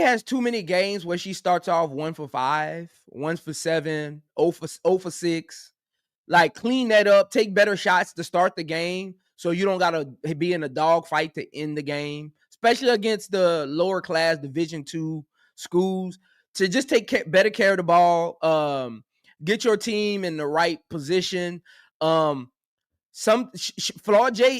has too many games where she starts off 1 for 5, 1 for 7, 0 for 6. Like, clean that up, take better shots to start the game so you don't got to be in a dogfight to end the game, especially against the lower class Division II schools, to just take better care of the ball, get your team in the right position. Flau'jae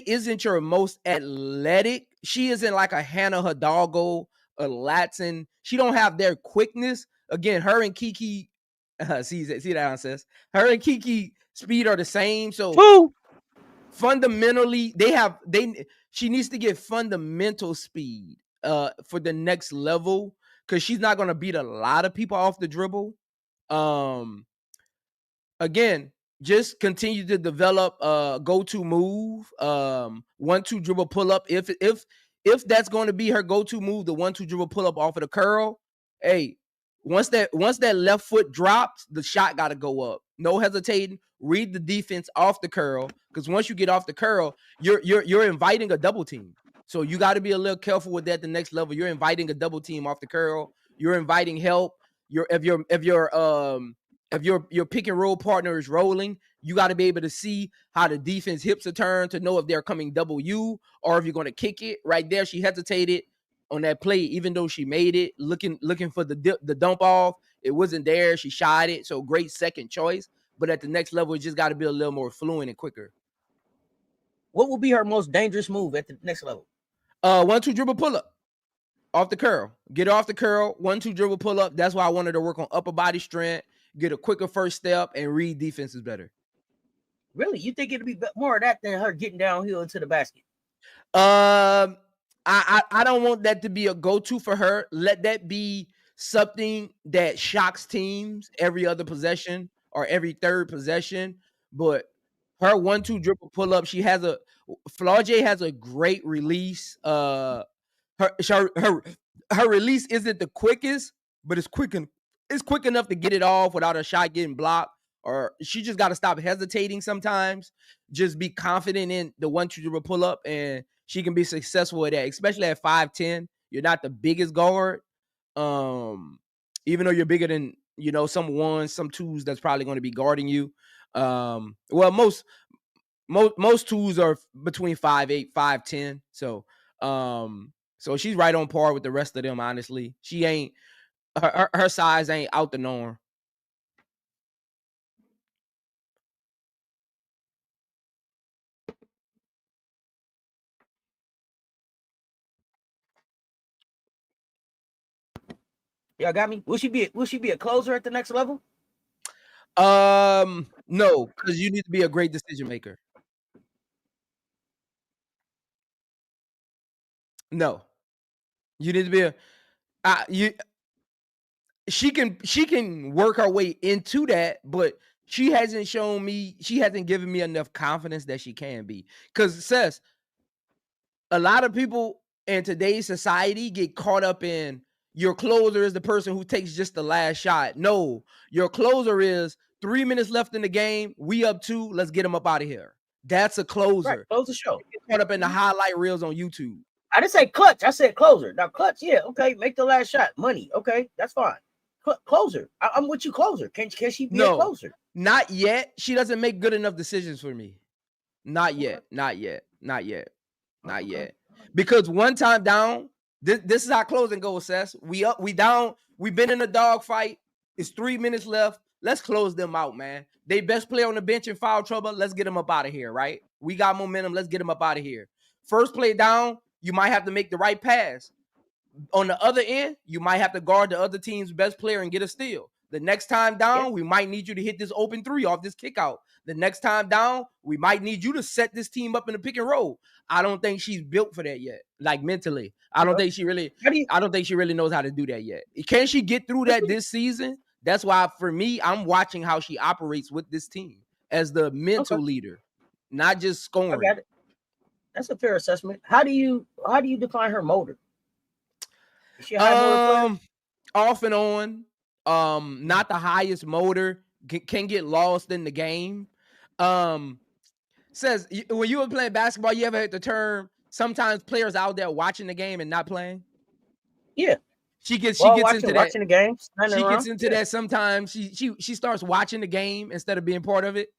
isn't your most athletic. She isn't like a Hannah Hidalgo, a Latson. She don't have their quickness. Again, her and Kiki, see that on Cess? Her and Kiki speed are the same. So fundamentally, she needs to get fundamental speed for the next level, because she's not going to beat a lot of people off the dribble. Again, just continue to develop a go-to move, 1-2 dribble pull up. If that's going to be her go-to move, the 1-2 dribble pull up off of the curl, hey, once that left foot drops, the shot got to go up. No hesitating. Read the defense off the curl, because once you get off the curl, you're inviting a double team. So you got to be a little careful with that at the next level. You're inviting a double team off the curl. You're inviting help. If your pick and roll partner is rolling, you got to be able to see how the defense hips are turned to know if they're coming double you or if you're going to kick it. Right there, she hesitated on that play, even though she made it, looking for the dump off. It wasn't there. She shot it. So great second choice. But at the next level, it just got to be a little more fluent and quicker. What will be her most dangerous move at the next level? 1-2 dribble pull up off the curl. Get off the curl. 1-2 dribble pull up. That's why I wanted to work on upper body strength, get a quicker first step, and read defenses better. Really? You think it'll be more of that than her getting downhill into the basket? I don't want that to be a go-to for her. Let that be something that shocks teams every other possession or every third possession. But her 1-2 dribble pull up, Flau'jae has a great release. Her release isn't the quickest, but it's quick enough to get it off without a shot getting blocked. Or she just got to stop hesitating sometimes. Just be confident in the 1-2 dribble pull up, and she can be successful at that, especially at 5'10". You're not the biggest guard. Even though you're bigger than, some ones, some twos that's probably going to be guarding you. Well, most twos are between 5'8", 5'10". So So she's right on par with the rest of them. Honestly, she ain't her size ain't out the norm. Y'all got me? Will she be a closer at the next level? No, because you need to be a great decision maker. No, you need to be she can work her way into that, but she hasn't given me enough confidence that she can be. Because Cess, a lot of people in today's society get caught up in your closer is the person who takes just the last shot. No, your closer is 3 minutes left in the game. We up 2. Let's get them up out of here. That's a closer. Right, close the show. Get caught up in the highlight reels on YouTube. I didn't say clutch. I said closer. Now clutch, yeah, okay. Make the last shot. Money, okay, that's fine. Closer. I'm with you. Closer. Can she be a closer? Not yet. She doesn't make good enough decisions for me. Not yet. Not yet. Not yet. Not yet. Because one time down, this is how closing goes, Cess. We up, we down, we've been in a dog fight. It's 3 minutes left. Let's close them out, man. They best player on the bench in foul trouble. Let's get them up out of here, right? We got momentum. Let's get them up out of here. First play down, you might have to make the right pass. On the other end, you might have to guard the other team's best player and get a steal. The next time down, we might need you to hit this open 3 off this kick out. The next time down, we might need you to set this team up in a pick and roll. I don't think she's built for that yet. Like mentally, I don't think she really knows how to do that yet. Can she get through that this season? That's why, for me, I'm watching how she operates with this team as the mental leader, not just scoring. I got it. That's a fair assessment. How do you define her motor? Is she a high motor player? Off and on. Not the highest motor. Can get lost in the game. Says when you were playing basketball, you ever heard the term sometimes players out there watching the game and not playing? Yeah. She gets into that. Watching the game. She gets into that sometimes. She starts watching the game instead of being part of it.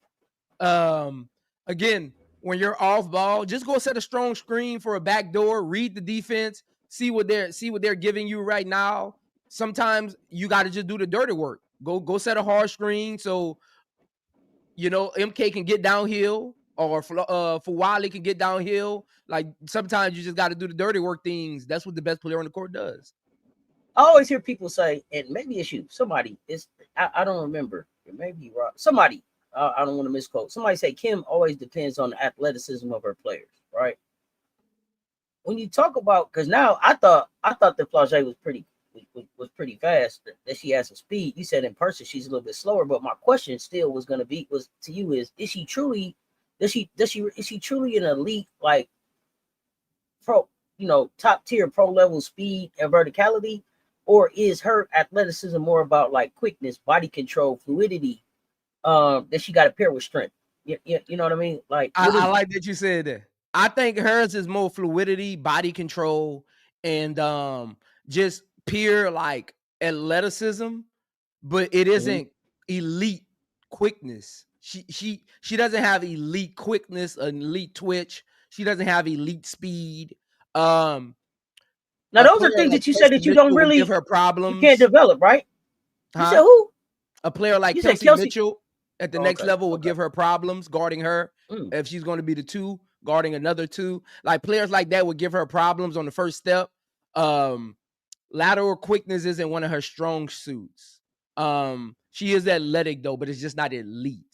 Again, when you're off ball, just go set a strong screen for a back door, read the defense, see what they're giving you right now. Sometimes you got to just do the dirty work. Go set a hard screen so MK can get downhill or Flau'jae can get downhill. Like sometimes you just got to do the dirty work things. That's what the best player on the court does. I always hear people say, and maybe it's you, somebody is I don't remember. It may be Rob. Somebody, I don't want to misquote. Somebody say Kim always depends on the athleticism of her players, right? When you talk about, because now I thought that Flau'jae was pretty fast, that she has some speed. You said in person she's a little bit slower, but my question still was to you is she truly is she truly an elite, like pro, top tier pro level speed and verticality, or is her athleticism more about like quickness, body control, fluidity, that she got to pair with strength? You know what I mean? Like I like that you said that. I think hers is more fluidity, body control, and just pure like athleticism, but it isn't elite quickness. She doesn't have elite quickness, an elite twitch. She doesn't have elite speed. Now those are things that you said that you don't really give her problems. You can't develop, right? You said who? A player like Kelsey Mitchell at the next level will give her problems guarding her if she's going to be the 2 guarding another 2. Like players like that would give her problems on the first step. Lateral quickness isn't one of her strong suits. She is athletic though, but it's just not elite.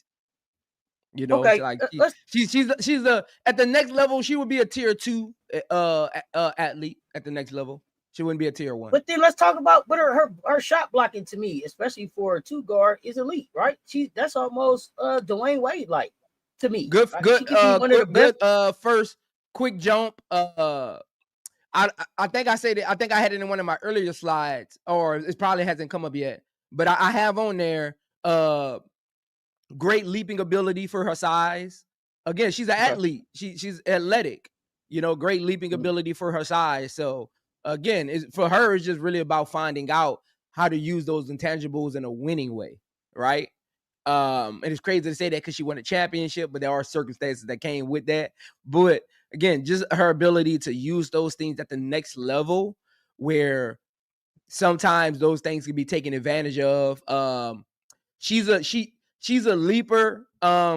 Okay. Like she's at the next level. She would be a tier 2 athlete at the next level. She wouldn't be a tier 1. But then let's talk about, but her shot blocking to me, especially for a 2 guard, is elite, right? That's almost Dwayne Wade like to me. Good, right? good. First quick jump. I think I said it. I think I had it in one of my earlier slides, or it probably hasn't come up yet. But I have on there great leaping ability for her size. Again, she's an athlete. She's athletic. Great leaping ability for her size. So again, for her, it's just really about finding out how to use those intangibles in a winning way, right? And it's crazy to say that because she won a championship, but there are circumstances that came with that. But again, just her ability to use those things at the next level, where sometimes those things can be taken advantage of. She's a leaper.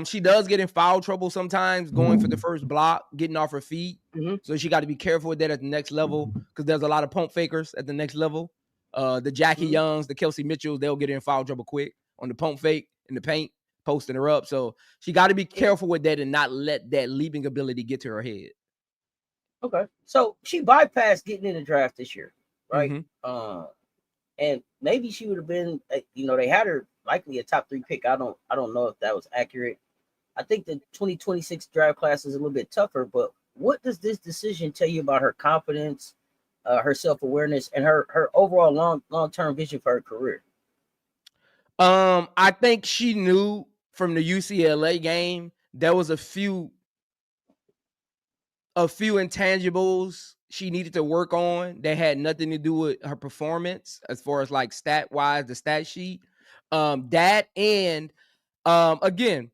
She does get in foul trouble sometimes, going for the first block, getting off her feet. Mm-hmm. So she got to be careful with that at the next level, because there's a lot of pump fakers at the next level. The Jackie Youngs, the Kelsey Mitchells, they'll get in foul trouble quick on the pump fake in the paint, posting her up. So she got to be careful with that and not let that leaping ability get to her head. Okay, so she bypassed getting in the draft this year, right? Mm-hmm. And maybe she would have been, they had her likely a top 3 pick. I don't know if that was accurate. I think the 2026 draft class is a little bit tougher, but what does this decision tell you about her confidence, her self-awareness, and her overall long-term vision for her career? I think she knew from the UCLA game there was a few intangibles she needed to work on that had nothing to do with her performance as far as like stat wise, the stat sheet. That and again,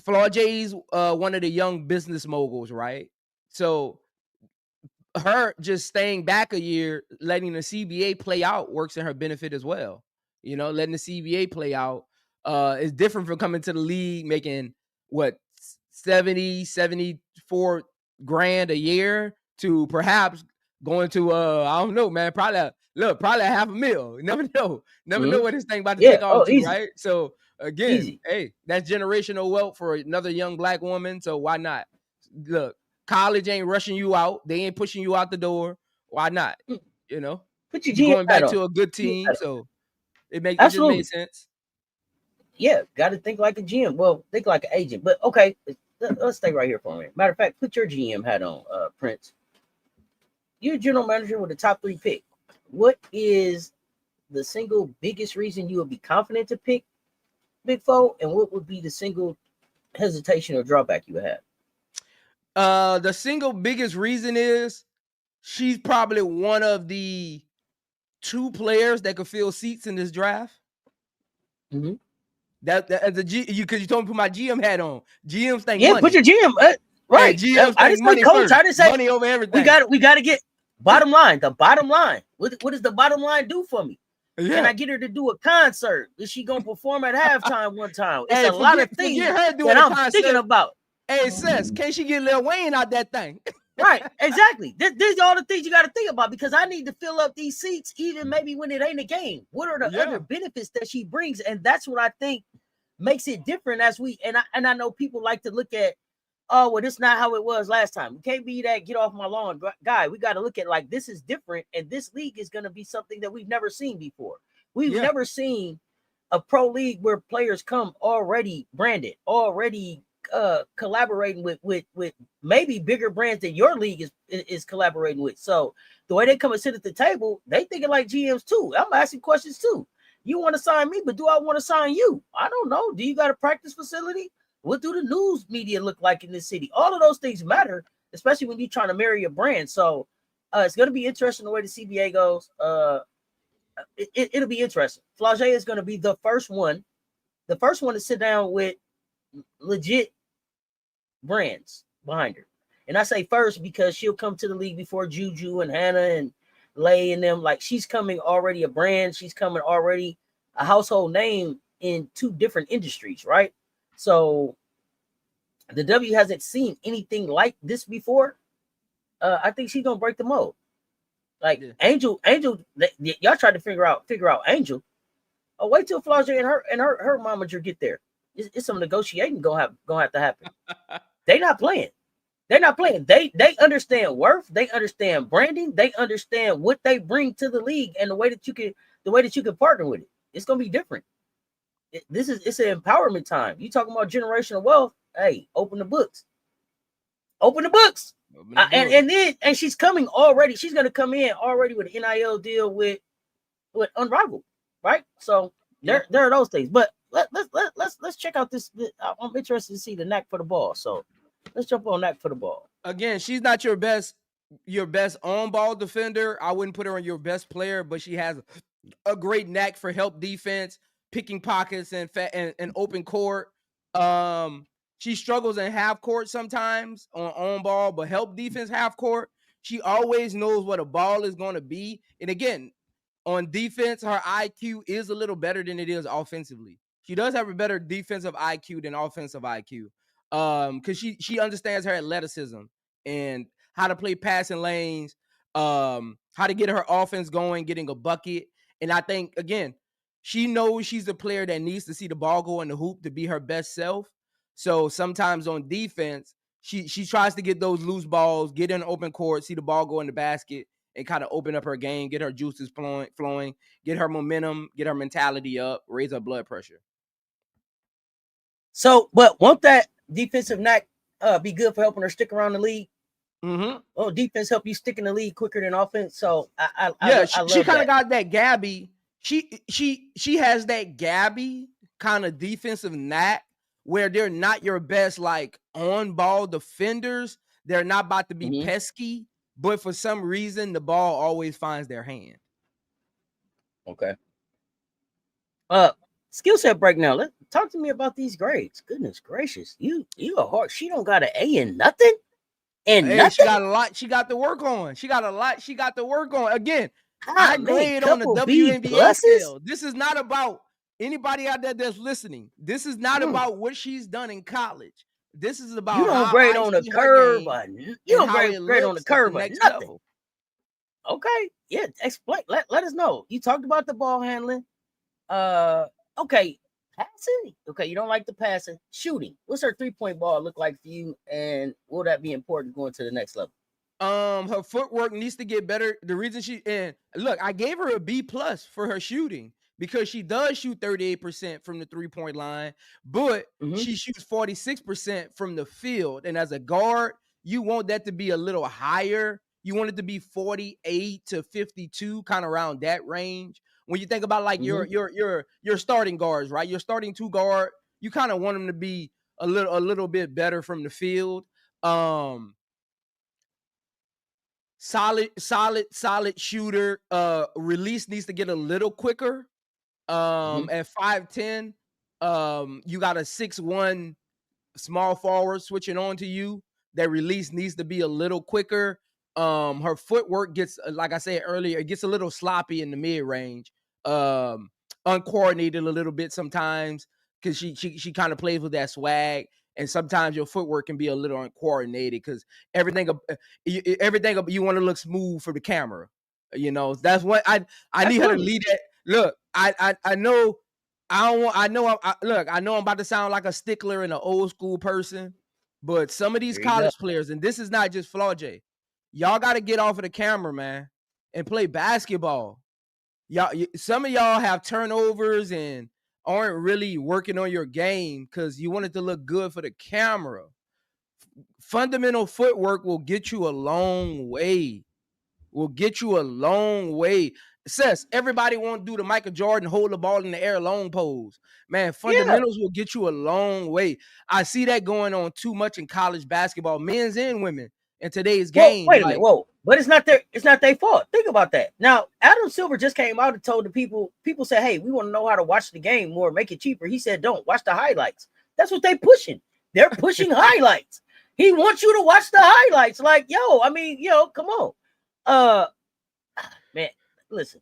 Flau'jae's one of the young business moguls, right? So her just staying back a year, letting the CBA play out works in her benefit as well. Letting the CBA play out is different from coming to the league making what 74 grand a year to perhaps going to I don't know, man, probably a $500,000. You never know. Never know what this thing about to take off to, easy. right? So again, hey, that's generational wealth for another young black woman. So why not? Look, college ain't rushing you out. They ain't pushing you out the door. Why not? Put your you're going back to a good team, so it just made sense. Yeah, got to think like a GM. Well, think like an agent. But okay, let's stay right here for a minute. Matter of fact, put your GM hat on, Prince. You're a general manager with a top 3 pick. What is the single biggest reason you would be confident to pick Big Foe, and what would be the single hesitation or drawback you would have? The single biggest reason is she's probably one of the 2 players that could fill seats in this draft. Mm-hmm. That as a because you told me to put my GM hat on. GMs think money. Put your GM right. GMs I think didn't money say coach. first. I didn't say money over everything. We got to get bottom line. The bottom line. What does the bottom line do for me? Yeah. Can I get her to do a concert? Is she gonna perform at halftime one time? It's a lot of things that I'm thinking about. Hey, Cess, can't she get Lil Wayne out that thing? Right, exactly. These are all the things you got to think about, because I need to fill up these seats, even maybe when it ain't a game. What are the other benefits that she brings? And that's what I think makes it different. I know people like to look at, oh, well, this is not how it was last time. We can't be that get off my lawn guy. We got to look at like, this is different, and this league is going to be something that we've never seen before. We've never seen a pro league where players come already branded, already collaborating with maybe bigger brands that your league is collaborating with. So the way they come and sit at the table, they thinking like GMs too. I'm asking questions too. You want to sign me, but do I want to sign you? I don't know. Do you got a practice facility? What do the news media look like in this city? All of those things matter, especially when you're trying to marry a brand. So it's going to be interesting the way the CBA goes. It'll be interesting. Flau'jae is going to be the first one to sit down with legit brands behind her. And I say first because she'll come to the league before Juju and Hannah and Lay and them. Like, she's coming already a brand. She's coming already a household name in 2 different industries, right? So the W hasn't seen anything like this before. I think she's gonna break the mold. Like Angel, y'all tried to figure out Angel. Oh, wait till Flau'jae and her momager get there. It's some negotiating gonna have to happen. They're not playing. They understand worth. They understand branding. They understand what they bring to the league and the way that you can partner with it. It's gonna be different. It's an empowerment time. You talking about generational wealth? Hey, open the books. And she's coming already. She's gonna come in already with an NIL deal with Unrivaled, right? So there are those things. But let's check out this. I'm interested to see the knack for the ball. So let's jump on knack for the ball. Again, she's not your best on-ball defender. I wouldn't put her on your best player, but she has a great knack for help defense, picking pockets and open court. she struggles in half court sometimes on ball, but help defense half court. She always knows what a ball is going to be. And again, on defense, her IQ is a little better than it is offensively. She does have a better defensive IQ than offensive IQ. Because she understands her athleticism and how to play passing lanes, how to get her offense going, getting a bucket. And I think, again, she knows she's a player that needs to see the ball go in the hoop to be her best self. So sometimes on defense, she tries to get those loose balls, get in open court, see the ball go in the basket, and kind of open up her game, get her juices flowing, get her momentum, get her mentality up, raise her blood pressure. So, but won't that defensive knack be good for helping her stick around the league? Mm-hmm. Oh, defense help you stick in the league quicker than offense. So she kind of got that Gabby. She has that Gabby kind of defensive knack where they're not your best like on ball defenders. They're not about to be pesky, but for some reason the ball always finds their hand. Okay. Skill set breakdown. Talk to me about these grades. Goodness gracious, you a hard. She don't got an A in nothing. And hey, nothing? She got a lot. She got to work on. She got a lot. She got to work on. Again, I grade on the WNBA scale. This is not about anybody out there that's listening. This is not about what she's done in college. This is about you don't grade on the curve. You don't grade on the curve. Nothing. Level. Okay. Yeah. Explain. Let us know. You talked about the ball handling. Okay. Passing. Okay. You don't like the passing. Shooting. What's her 3-point ball look like for you? And will that be important going to the next level? Her footwork needs to get better. The reason I gave her a B+ for her shooting because she does shoot 38% from the 3-point line, but she shoots 46% from the field. And as a guard, you want that to be a little higher. You want it to be 48 to 52, kind of around that range. When you think about like your starting guards, right? Your starting 2 guard, you kind of want them to be a little bit better from the field. Solid shooter. Release needs to get a little quicker. At 5'10", you got a 6'1" small forward switching on to you. That release needs to be a little quicker. Her footwork gets, like I said earlier, it gets a little sloppy in the mid range. Uncoordinated a little bit sometimes because she kind of plays with that swag. And sometimes your footwork can be a little uncoordinated because everything you want to look smooth for the camera. You know, that's what I need her to lead that. Look, I know I'm about to sound like a stickler and an old school person, but some of these college players, and this is not just Flau'jae, y'all got to get off of the camera, man, and play basketball. Some of y'all have turnovers and aren't really working on your game because you want it to look good for the camera. Fundamental footwork will get you a long way. Cess, everybody won't do the Michael Jordan hold the ball in the air long pose. Man, fundamentals will get you a long way. I see that going on too much in college basketball, men's and women, in today's game. Wait a minute, but it's not their fault. Think about that. Now, Adam Silver just came out and told the people said, hey, we want to know how to watch the game more, make it cheaper. He said, don't watch the highlights. That's what they're pushing. They're pushing highlights. He wants you to watch the highlights. Like, come on. Man, listen.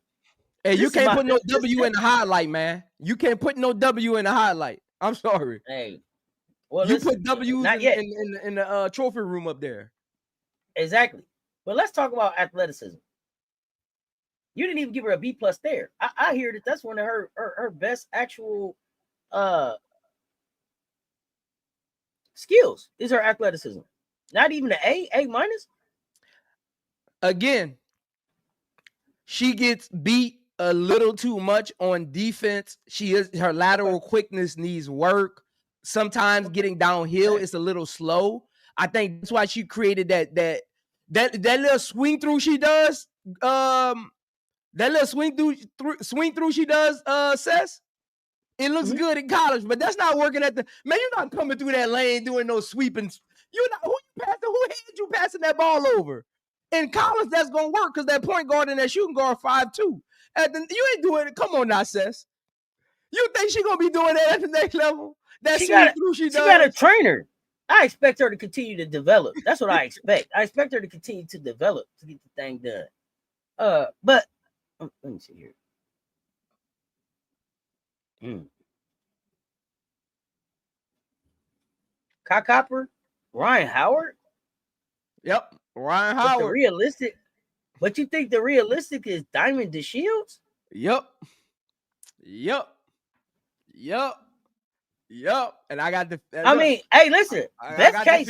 Hey, you can't put no W in the highlight, man. You can't put no W in the highlight. I'm sorry. Hey, well, you put W's in the trophy room up there. Exactly. But let's talk about athleticism. You didn't even give her a B+ there. I hear that that's one of her best actual skills is her athleticism. Not even an A-. Again, she gets beat a little too much on defense. Her lateral quickness needs work. Sometimes getting downhill is a little slow. I think that's why she created that little swing through she does. That little swing through she does, Cess. It looks good in college, but that's not working at the man. You're not coming through that lane doing no sweeping. You're not who had you passing that ball over. In college, that's gonna work because that point guard and that shooting guard 5'2". You ain't doing it. Come on now, Cess. You think she gonna be doing that at the next level? That swing through she does. She got a trainer. I expect her to continue to develop. That's what I expect. I expect her to continue to develop to get the thing done. But let me see here. Kai Copper, Ryan Howard. Yep, Ryan But Howard. but you think the realistic is Diamond DeShields? Yep. And I got the. I mean, hey, listen. Best case.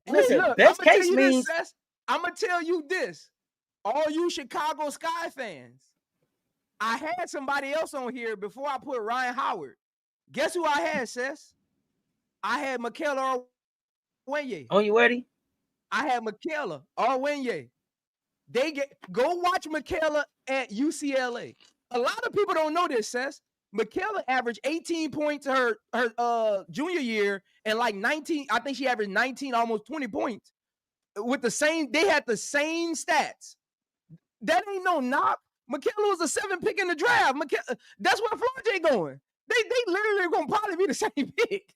Listen, look, best case means. I'm gonna tell you this, all you Chicago Sky fans. I had somebody else on here before I put Ryan Howard. Guess who I had, Cess? I had Michaela Arwenye. On you ready? I had Michaela Arwenye. Go watch Michaela at UCLA. A lot of people don't know this, Cess. Michaela averaged 18 points her junior year and like 19. I think she averaged 19, almost 20 points. With the same, they had the same stats. That ain't no knock. Michaela was a 7 pick in the draft. That's where Flau'jae going. They literally gonna probably be the same pick.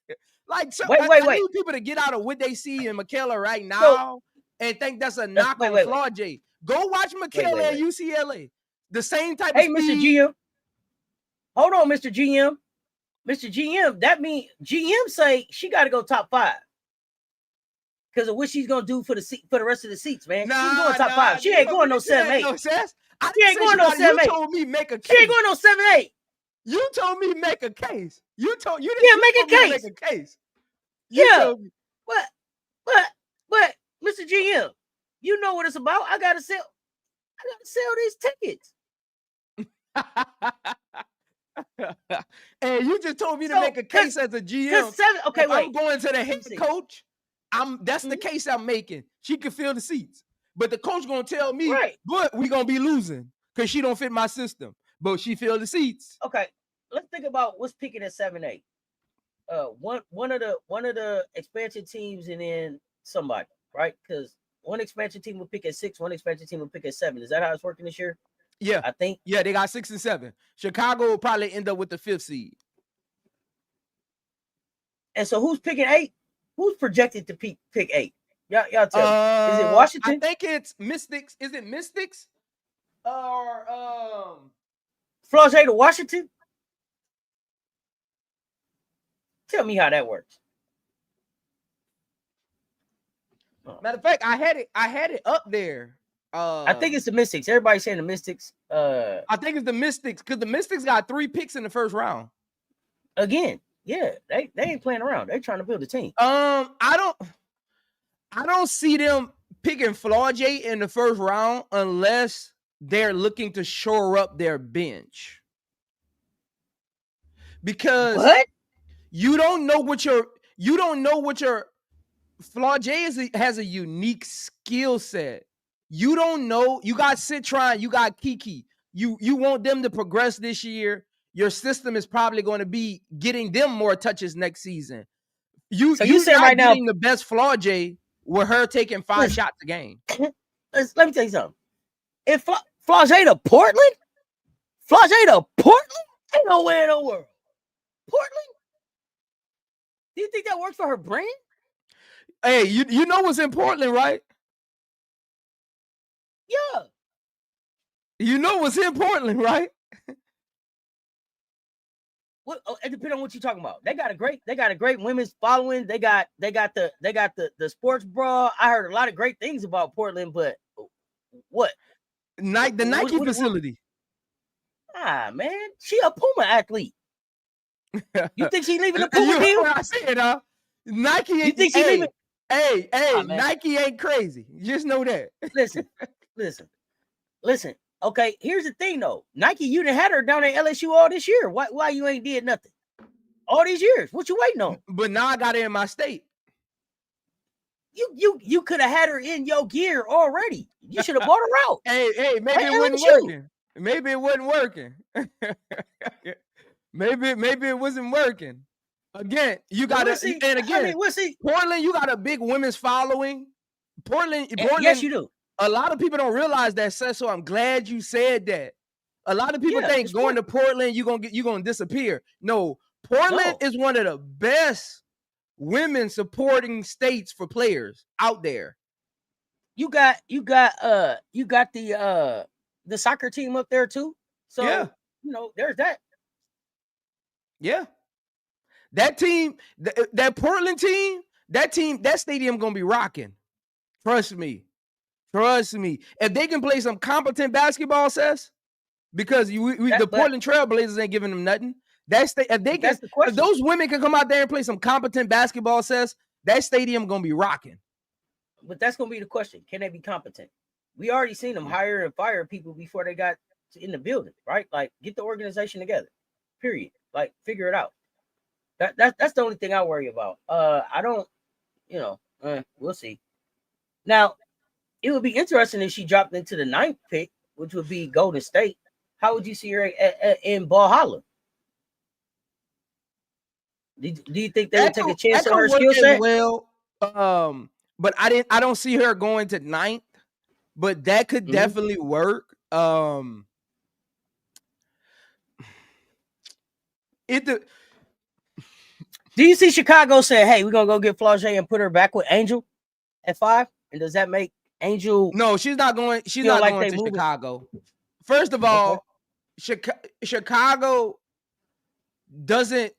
Like, so wait. I need people to get out of what they see in Michaela right now and think that's a knock on Flau'jae. Go watch Michaela at UCLA. The same type of speed. Mr. GM. Hold on, Mr. GM. Mr. GM, that means GM say she got to go top 5 because of what she's gonna do for the rest of the seats, man. She's going top 5. She ain't going no 7-8. No, Cess. She ain't going no 7-8. You told me make a case. She ain't going no 7-8. You told me make a case. You make a case. Make a case. But Mr. GM, you know what it's about. I gotta sell these tickets. And you just told me to make a case as a GM. I'm going to the head coach. That's the case I'm making. She can fill the seats. But the coach gonna tell me, but we gonna be losing because she don't fit my system. But she fill the seats. Okay, let's think about what's picking at 7-8. One of the expansion teams and then somebody, right? Because one expansion team will pick at 6, one expansion team will pick at 7. Is that how it's working this year? Yeah, I think. Yeah, they got 6 and 7. Chicago will probably end up with the 5th seed. And so who's picking 8? Who's projected to pick 8? Y'all tell me. Is it Washington? I think it's Mystics. Is it Mystics? Or Flau'jae to Washington? Tell me how that works. Matter of fact, I had it up there. I think it's the Mystics. Everybody's saying the Mystics. I think it's the Mystics because the Mystics got 3 picks in the first round. Again, yeah, they ain't playing around. They trying to build a team. I don't see them picking Flau'jae in the first round unless they're looking to shore up their bench. Because you don't know what your Flau'jae has a unique skill set. You don't know. You got Citron, you got Kiki. You want them to progress this year. Your system is probably going to be getting them more touches next season. You saying right now the best Flau'jae with her taking 5 shots a game. Let me tell you something. If Flau'jae to Portland, ain't nowhere in the world. Portland? Do you think that works for her brand? Hey, you know what's in Portland, right? Yeah. You know what's in Portland, right? It depends on what you're talking about. They got a great women's following. They got the sports bra. I heard a lot of great things about Portland, but what? The Nike facility. Man, she a Puma athlete. You think she leaving the Puma deal? I said, Nike ain't. You think she leaving? Hey, Nike ain't crazy. Just know that. Listen. Okay, here's the thing though. Nike, you done had her down at LSU all this year. Why you ain't did nothing? All these years. What you waiting on? But now I got her in my state. You could have had her in your gear already. You should have bought her out. Maybe it wasn't working. Maybe it wasn't working. maybe it wasn't working. Again, you got to we'll see. Portland, you got a big women's following. Portland, yes, you do. A lot of people don't realize that, Cess, so I'm glad you said that. A lot of people think going to Portland, you're gonna disappear. No, Portland is one of the best women supporting states for players out there. You got the soccer team up there too. So Yeah. there's that. Yeah. That team, that Portland team, that stadium gonna be rocking. Trust me. If they can play some competent basketball, Cess, because the Portland Trailblazers ain't giving them nothing. If those women can come out there and play some competent basketball, Cess, that stadium gonna be rocking. But that's gonna be the question: can they be competent? We already seen them hire and fire people before they got in the building, right? Like, get the organization together. Period. Like, figure it out. That's the only thing I worry about. I don't, we'll see. Now, it would be interesting if she dropped into the 9th pick, which would be Golden State. How would you see her in Ball Holler? Do you think they would take a chance on her skill set? Well, but I don't see her going to 9th, but that could definitely work. Do you see Chicago say, "Hey, we're gonna go get Flau'jae and put her back with Angel at 5"? And does that make Angel? No, she's not going. She's not going to Chicago. First of all, Chicago doesn't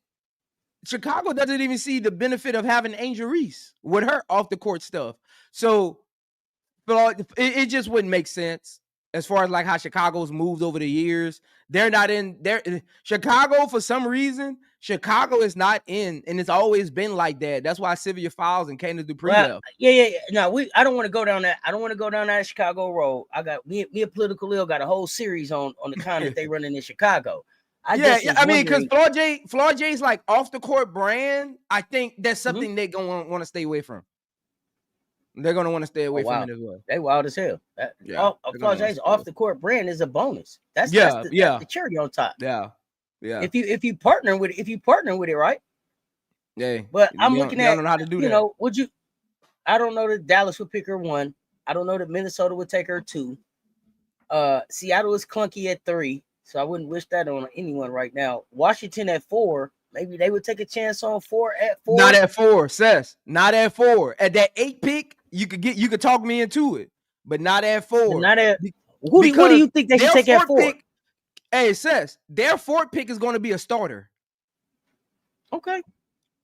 even see the benefit of having Angel Reese with her off the court stuff. So, it just wouldn't make sense as far as like how Chicago's moved over the years. They're not in there. Chicago, for some reason, Chicago is not in, and it's always been like that. That's why Sylvia Fowles and Candace Dupree left. Yeah. No, I don't want to go down that. I don't want to go down that Chicago road. I got me and Political Lil got a whole series on the kind that they running in Chicago. I mean, because Flau'jae's like off the court brand. I think that's something they're gonna want to stay away from. They're gonna want to stay away from it as well. They wild as hell. Flau'jae's off the court brand is a bonus. That's the cherry on top. Yeah. If you partner with it, right? Yeah. But I'm looking at, don't know how to do that. I don't know that Dallas would pick her 1. I don't know that Minnesota would take her 2. Seattle is clunky at 3, so I wouldn't wish that on anyone right now. Washington at 4. Maybe they would take a chance on 4 at 4. Not at 4, Cess. Not at 4. At that 8 pick, you could talk me into it, but not at 4. Not at who do you think they should take at 4? Hey, Cess, their 4th pick is going to be a starter. Okay.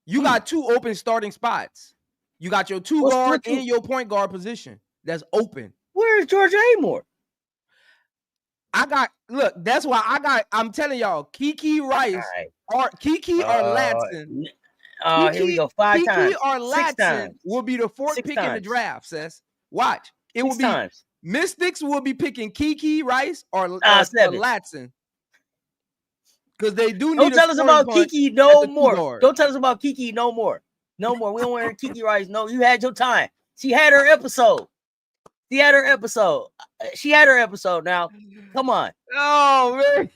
You got 2 open starting spots. You got your 2 guard and your point guard position that's open. Where is Georgia Amore? That's why I'm telling y'all, Kiki Rice or Kiki or Latson. Here we go. 5 times. Kiki or Latson will be the 4th pick in the draft, Cess. Watch. It will be Mystics will be picking Kiki Rice or Latson. Because they do need. Don't tell us about Kiki no more. Don't tell us about Kiki no more. No more. We don't want to hear Kiki Rice. No, you had your time. She had her episode. She had her episode. Now, come on. Oh man.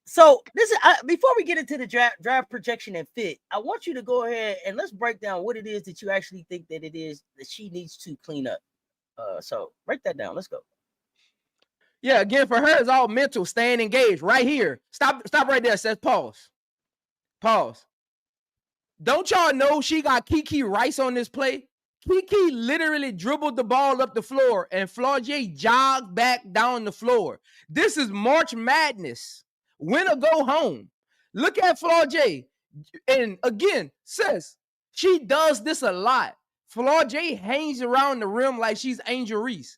So this is before we get into the draft projection and fit. I want you to go ahead and let's break down what it is that you actually think that it is that she needs to clean up. So break that down. Let's go. Yeah, again, for her, it's all mental, staying engaged right here. Stop right there. Says pause. Don't y'all know she got Kiki Rice on this play? Kiki literally dribbled the ball up the floor and Flau'jae jogged back down the floor. This is March Madness. Win or go home. Look at Flau'jae. And again, Cess, she does this a lot. Flau'jae hangs around the rim like she's Angel Reese.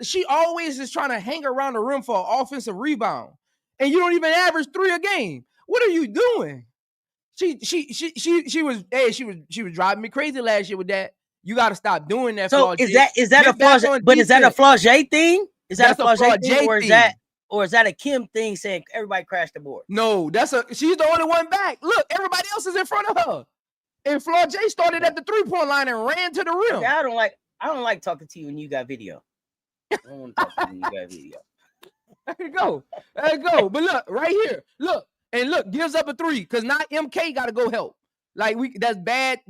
She always is trying to hang around the rim for an offensive rebound. And you don't even average 3 a game. What are you doing? She was driving me crazy last year with that. You got to stop doing that. So Flau'jae. is that a Flau'jae? But is that a Flau'jae thing? Is that a Flau'jae thing, or is that a Kim thing saying everybody crashed the board? No, she's the only one back. Look, everybody else is in front of her. And Flau'jae started at the 3-point line and ran to the rim. Okay, I don't like talking to you when you got video. I don't want to talk to you when you got video. There you go. But look, right here. Look, gives up a 3 because now MK got to go help. Like that's bad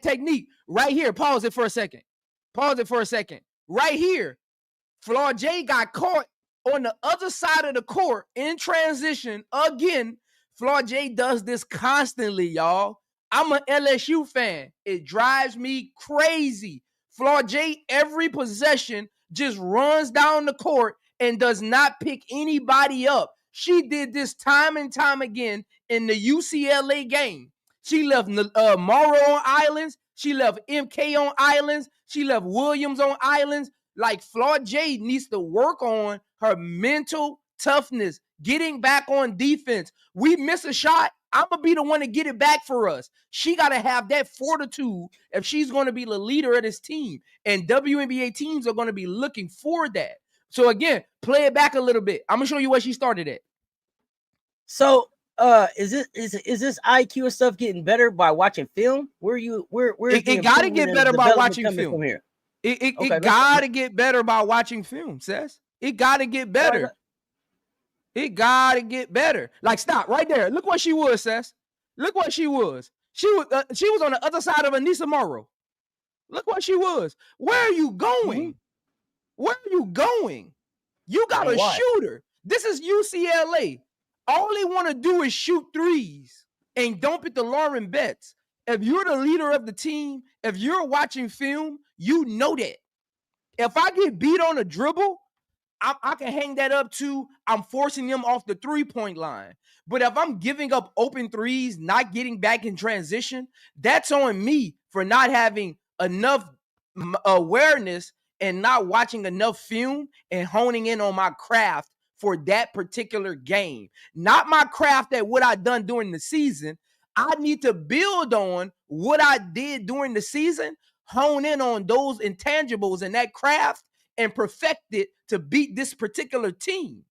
technique. Right here. Pause it for a second. Right here. Flau'jae got caught on the other side of the court in transition. Again, Flau'jae does this constantly, y'all. I'm an LSU fan. It drives me crazy. Flau'jae, every possession, just runs down the court and does not pick anybody up. She did this time and time again in the UCLA game. She left Morrow on islands. She left MK on islands. She left Williams on islands. Like, Flau'jae needs to work on her mental toughness, getting back on defense. We miss a shot, I'm going to be the one to get it back for us. She got to have that fortitude if she's going to be the leader of this team. And WNBA teams are going to be looking for that. So, again, play it back a little bit. I'm going to show you where she started at. So, is this IQ and stuff getting better by watching film? It got to get better by watching film. From here? It got to get better by watching film, Cess. It got to get better. It got to get better. Like, stop right there. Look what she was, Cess. Look what she was. She was on the other side of Anissa Morrow. Look what she was. Where are you going? Mm-hmm. Where are you going? You got a shooter. This is UCLA. All they want to do is shoot threes and dump it to Lauren Betts. If you're the leader of the team, if you're watching film, you know that. If I get beat on a dribble, I can hang that up to I'm forcing them off the three-point line. But if I'm giving up open threes, not getting back in transition, that's on me for not having enough awareness and not watching enough film and honing in on my craft for that particular game. Not my craft at what I done during the season. I need to build on what I did during the season, hone in on those intangibles and that craft, and perfect it to beat this particular team.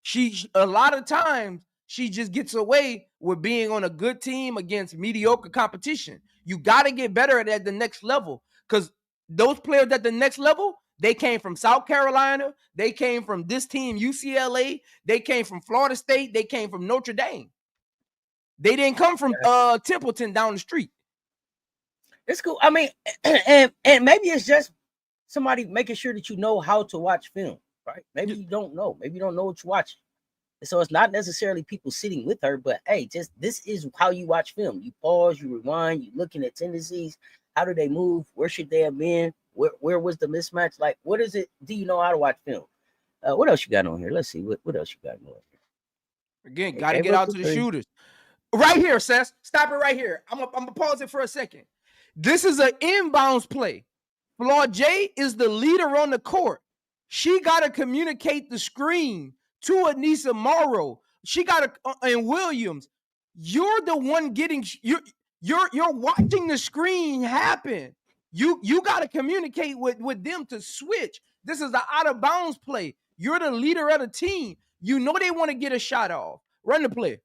She a lot of times she just gets away with being on a good team against mediocre competition. You got to get better at the next level, because those players at the next level, they came from South Carolina, they came from this team, UCLA, they came from Florida State, they came from Notre Dame. They didn't come from Templeton down the street. It's cool. I mean, and maybe it's just somebody making sure that you know how to watch film, right? Maybe you don't know. Maybe you don't know what you're watching. And so it's not necessarily people sitting with her, but hey, just this is how you watch film. You pause, you rewind, you're looking at tendencies. How do they move? Where should they have been? Where was the mismatch? Like, what is it? Do you know how to watch film? What else you got on here? Let's see. What else you got on here? Again, got to get out to the shooters. Right here, Cess. Stop it right here. I'm going to pause it for a second. This is an inbounds play. Flau'jae is the leader on the court. She got to communicate the screen to Anissa Morrow. She got to, and Williams. You're the one getting, you're watching the screen happen. You got to communicate with them to switch. This is an out of bounds play. You're the leader of the team. You know they want to get a shot off. Run the play.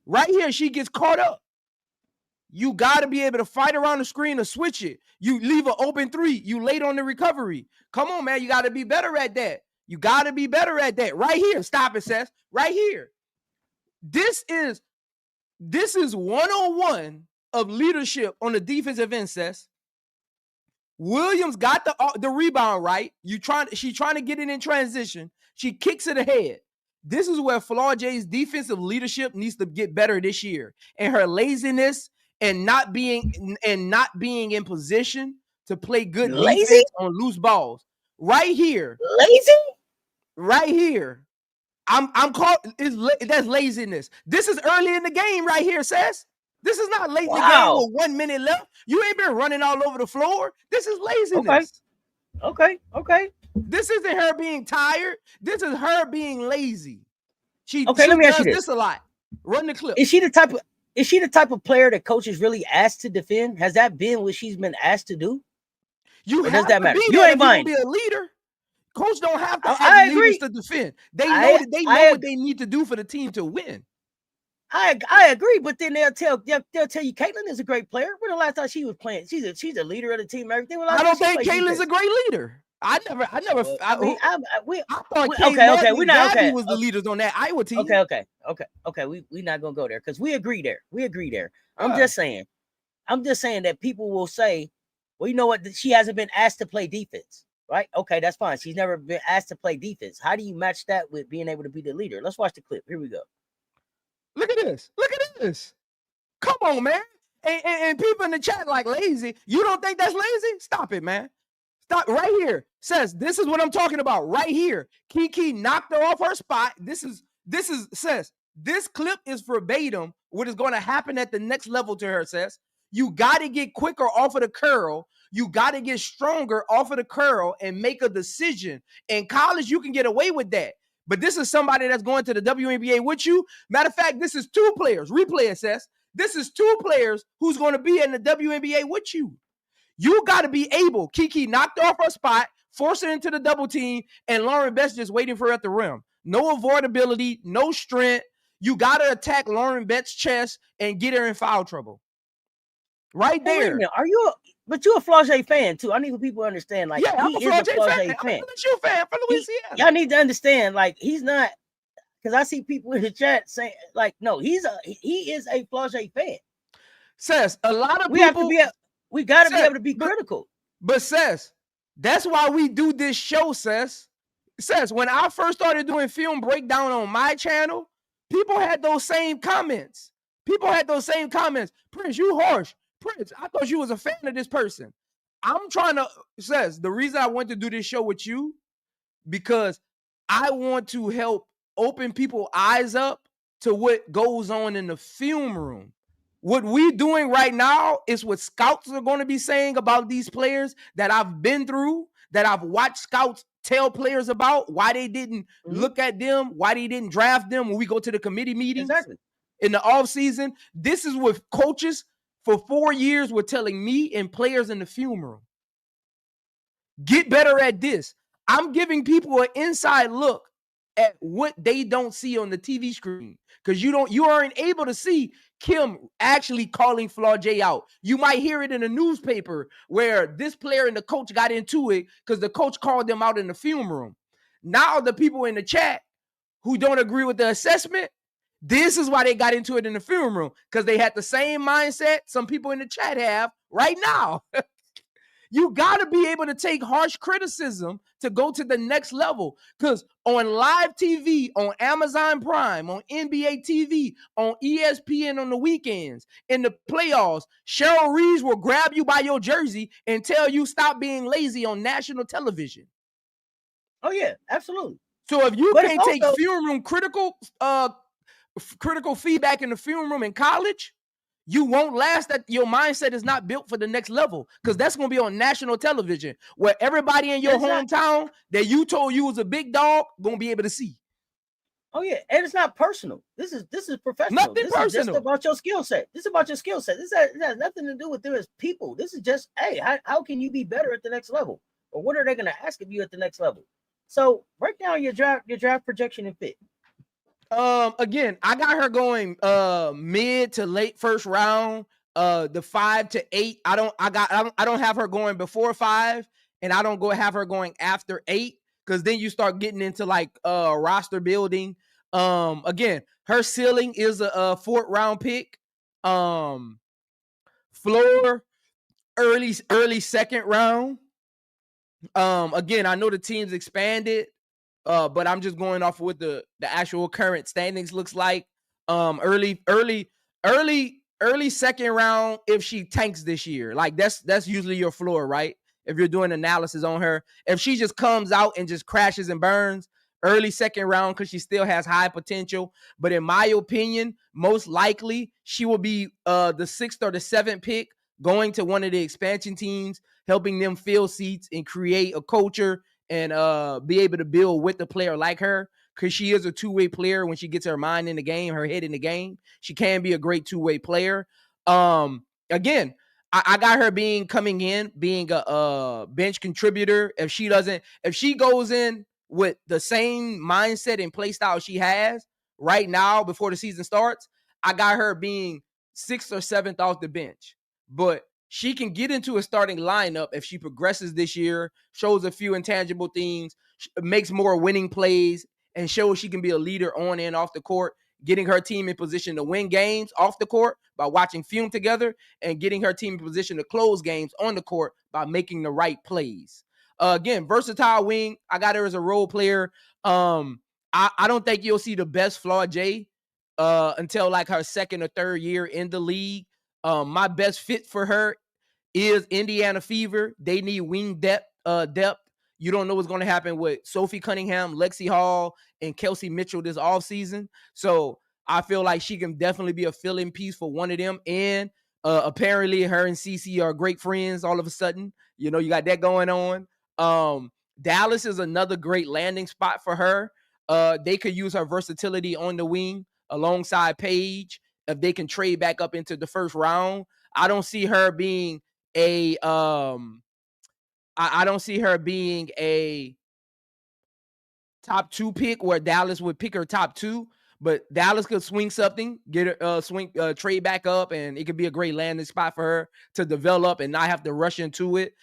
Right here, she gets caught up. You got to be able to fight around the screen or switch it. You leave an open three. You late on the recovery. Come on, man. You got to be better at that. You got to be better at that. Right here. Stop it, Cess. Right here. This is 101 of leadership on the defensive end, Cess. Williams got the rebound right. She trying to get it in transition. She kicks it ahead. This is where Flau'jae's defensive leadership needs to get better this year. And her laziness and not being in position to play good defense on loose balls. Right here. Lazy? Right here. I'm called that's laziness. This is early in the game right here, Cess. This is not late in the game with 1 minute left. You ain't been running all over the floor. This is laziness. Okay. This isn't her being tired. This is her being lazy. Let me ask you this a lot. Run the clip. Is she the type of player that coaches really asked to defend? Has that been what she's been asked to do? Does that matter? You ain't mind. Be a leader. Coach don't have to have leaders to defend. They know what they need to do for the team to win. I agree, but then they'll tell you Caitlin is a great player. When the last time she was playing, she's a leader of the team. Everything. I don't think Caitlin's a great leader. I thought Gabby was the leaders on that Iowa team. Okay. We're not gonna go there because we agree there. I'm just saying that people will say, well, you know what? She hasn't been asked to play defense, right? Okay, that's fine. She's never been asked to play defense. How do you match that with being able to be the leader? Let's watch the clip. Here we go. Look at this. Come on, man. And people in the chat like lazy. You don't think that's lazy? Stop it, man. Stop right here. Says this is what I'm talking about right here. Kiki knocked her off her spot. This is says this clip is verbatim what is going to happen at the next level to her. Says you got to get quicker off of the curl. You got to get stronger off of the curl and make a decision. In college, you can get away with that. But this is somebody that's going to the WNBA with you. Matter of fact, this is two players. Replay it says this is two players who's going to be in the WNBA with you. You got to be able. Kiki knocked off her spot, forced her into the double team, and Lauren Betts just waiting for her at the rim. No avoidability, no strength. You got to attack Lauren Betts' chest and get her in foul trouble. Right there. Wait a minute. But you're a Flau'jae fan too. I need people to understand. Like, yeah, I'm a Flau'jae fan. I'm a LSU fan from Louisiana. Y'all need to understand. Like, he's not, because I see people in the chat saying, like, no, he is a Flau'jae fan. Cess, a lot of people. We got to be able to be critical. But Cess, that's why we do this show, Cess. Cess, when I first started doing film breakdown on my channel, people had those same comments. Prince, you harsh. Prince, I thought you was a fan of this person. I'm trying to, Cess, the reason I want to do this show with you, because I want to help open people's eyes up to what goes on in the film room. What we're doing right now is what scouts are going to be saying about these players that I've been through, that I've watched scouts tell players about, why they didn't look at them, why they didn't draft them when we go to the committee meetings in the offseason. This is what coaches for 4 years were telling me and players in the film room. Get better at this. I'm giving people an inside look at what they don't see on the TV screen, because you aren't able to see Kim actually calling Flau'jae out. You might hear it in a newspaper where this player and the coach got into it because the coach called them out in the film room. Now the people in the chat who don't agree with the assessment, this is why they got into it in the film room, because they had the same mindset some people in the chat have right now. You got to be able to take harsh criticism to go to the next level, because on live TV, on Amazon Prime, on NBA TV, on ESPN on the weekends, in the playoffs, Cheryl Reeves will grab you by your jersey and tell you stop being lazy on national television. Oh, yeah, absolutely. So if you can't take film room critical feedback in the film room in college, you won't last. That your mindset is not built for the next level, because that's going to be on national television where everybody in your hometown that you told you was a big dog going to be able to see. Oh yeah, and it's not personal. This is professional. Nothing this personal. Is just about your skill set. This is about your skill set. This has nothing to do with them as people. This is just, hey, how can you be better at the next level, or what are they going to ask of you at the next level? So break down your draft projection and fit. Again, I got her going mid to late first round. The 5 to 8. I don't have her going before 5, and I don't have her going after 8, because then you start getting into like roster building. Again, her ceiling is a 4th round pick. Floor early 2nd round. Again, I know the team's expanded. But I'm just going off of what the actual current standings looks like. Early 2nd round if she tanks this year. Like that's usually your floor, right? If you're doing analysis on her. If she just comes out and just crashes and burns, early 2nd round, because she still has high potential. But in my opinion, most likely she will be the 6th or the 7th pick, going to one of the expansion teams, helping them fill seats and create a culture and be able to build with the player like her, because she is a two-way player. When she gets her mind in the game, her head in the game, she can be a great two-way player. Again, I got her coming in, being a bench contributor. If she goes in with the same mindset and play style she has right now before the season starts, I got her being 6th or 7th off the bench. But she can get into a starting lineup if she progresses this year, shows a few intangible things, makes more winning plays, and shows she can be a leader on and off the court, getting her team in position to win games off the court by watching film together, and getting her team in position to close games on the court by making the right plays. Again, versatile wing. I got her as a role player. I don't think you'll see the best Flau'jae until like her second or third year in the league. My best fit for her is Indiana Fever. They need wing depth. You don't know what's going to happen with Sophie Cunningham, Lexi Hall, and Kelsey Mitchell this offseason. So I feel like she can definitely be a fill-in piece for one of them. And apparently her and Cece are great friends all of a sudden. You know, you got that going on. Dallas is another great landing spot for her. They could use her versatility on the wing alongside Paige if they can trade back up into the first round. I don't see her being a I don't see her being a top 2 pick where Dallas would pick her top 2, but Dallas could swing something, get her trade back up, and it could be a great landing spot for her to develop and not have to rush into it.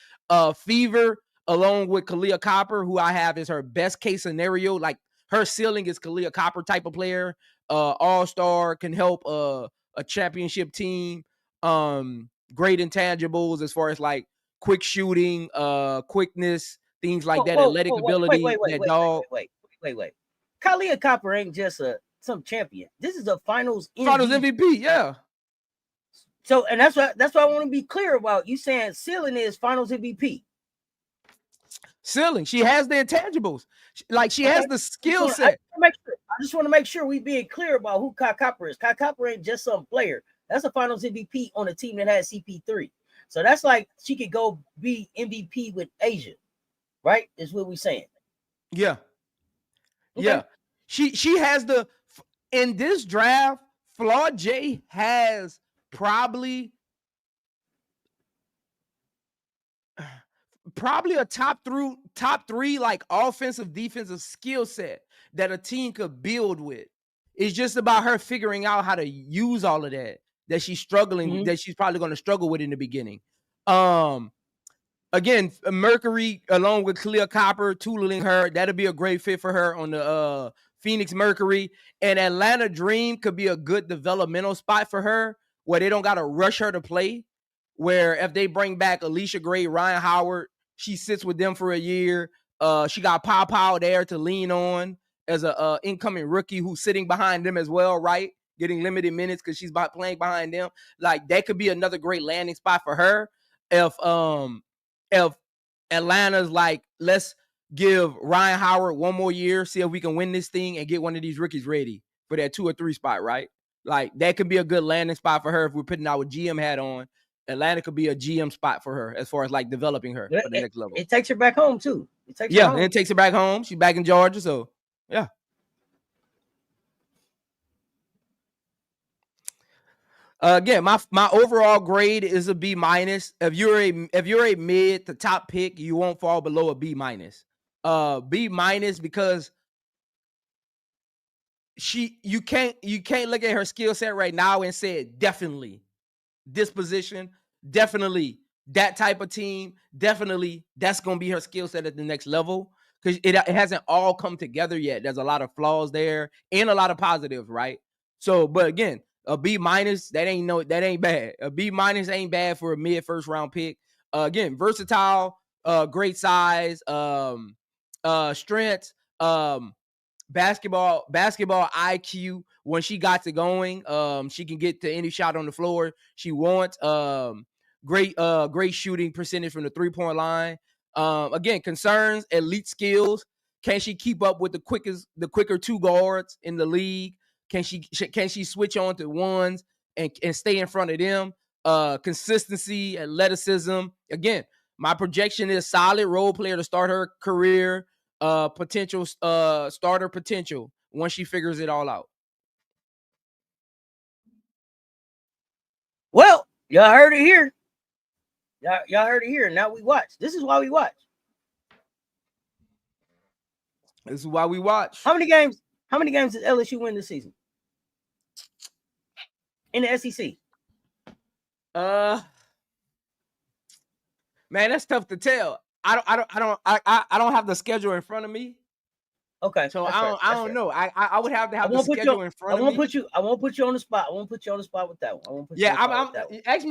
Fever, along with Kalia Copper, who I have as her best case scenario, like her ceiling is Kalia Copper type of player, all-star, can help a championship team, great intangibles as far as like quick shooting, quickness, things like that, athletic ability. Wait. Kalia Copper ain't just some champion. This is a finals MVP, yeah. So, and that's what I want to be clear about. You saying ceiling is finals MVP. Ceiling. She has the intangibles. She has the skill set. I just want to make sure we being clear about who Kai Copper is. Kai Copper ain't just some player. That's a finals MVP on a team that has CP3. So that's like she could go be MVP with Asia, right? Is what we're saying. Yeah. Okay. Yeah. She has in this draft, Flau'jae has probably a top 3 like offensive defensive skill set that a team could build with. It's just about her figuring out how to use all of that she's struggling, that she's probably going to struggle with in the beginning. Again, Mercury along with Kalia Copper tooling her, that'll be a great fit for her on the Phoenix Mercury. And Atlanta Dream could be a good developmental spot for her where they don't got to rush her to play, where if they bring back Alicia Gray, Ryan Howard, she sits with them for a year. She got Pow there to lean on as a incoming rookie who's sitting behind them as well, right? Getting limited minutes because she's playing behind them. Like, that could be another great landing spot for her. If Atlanta's like, let's give Ryan Howard one more year, see if we can win this thing and get one of these rookies ready for that 2 or 3 spot, right? Like, that could be a good landing spot for her if we're putting our GM hat on. Atlanta could be a GM spot for her as far as like developing her for the next level. It takes her back home too. It takes her back home. She's back in Georgia, so yeah. Again, my overall grade is a B-. If you're a mid to top pick, you won't fall below a B-. B- because you can't look at her skill set right now and say definitely this position, definitely that type of team, definitely that's gonna be her skill set at the next level, because it hasn't all come together yet. There's a lot of flaws there and a lot of positives, right? So, but again, a B-, that ain't bad. A B- ain't bad for a mid first round pick. Again, versatile, great size, strength, basketball IQ. When she got to going, she can get to any shot on the floor she wants. Great shooting percentage from the 3-point line. Again, concerns, elite skills. Can she keep up with the quicker 2 guards in the league? Can she switch on to ones and stay in front of them? Consistency, athleticism. Again, my projection is solid role player to start her career. Potential starter potential once she figures it all out. Well, y'all heard it here. Y'all heard it here. Now we watch. This is why we watch. This is why we watch. How many games did LSU win this season? In the SEC? Man, that's tough to tell. I don't have the schedule in front of me. Okay. So I don't know. I would have to have the schedule in front of me. I won't put you on the spot. I won't put you on the spot with that one.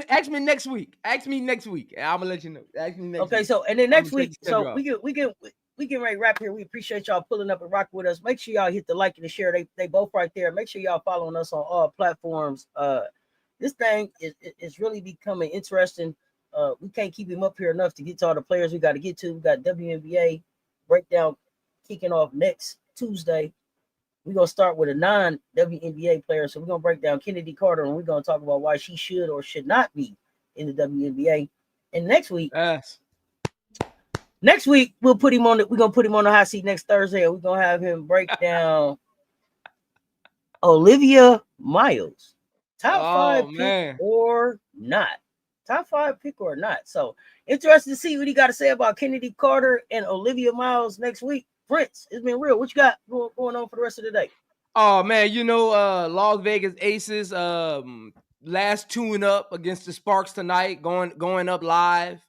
Ask me next week. Ask me next week. I'm gonna let you know. Ask me next week. So and then next week, so we can we getting ready to wrap here. We appreciate y'all pulling up and rocking with us. Make sure y'all hit the like and the share. They both right there. Make sure y'all following us on all platforms. This thing is really becoming interesting. We can't keep him up here enough to get to all the players we got to get to. We got WNBA breakdown kicking off next Tuesday. We're going to start with a non-WNBA player. So we're going to break down Kennedy Carter, and we're going to talk about why she should or should not be in the WNBA. And next week, we'll put him on we're going to put him on the hot seat next Thursday, and we're going to have him break down Olivia Miles. Top 5 pick or not. Top 5 pick or not. So interested to see what he got to say about Kennedy Carter and Olivia Miles next week. Prince, it's been real. What you got going on for the rest of the day? Oh man, Las Vegas Aces last tune up against the Sparks tonight, going up live.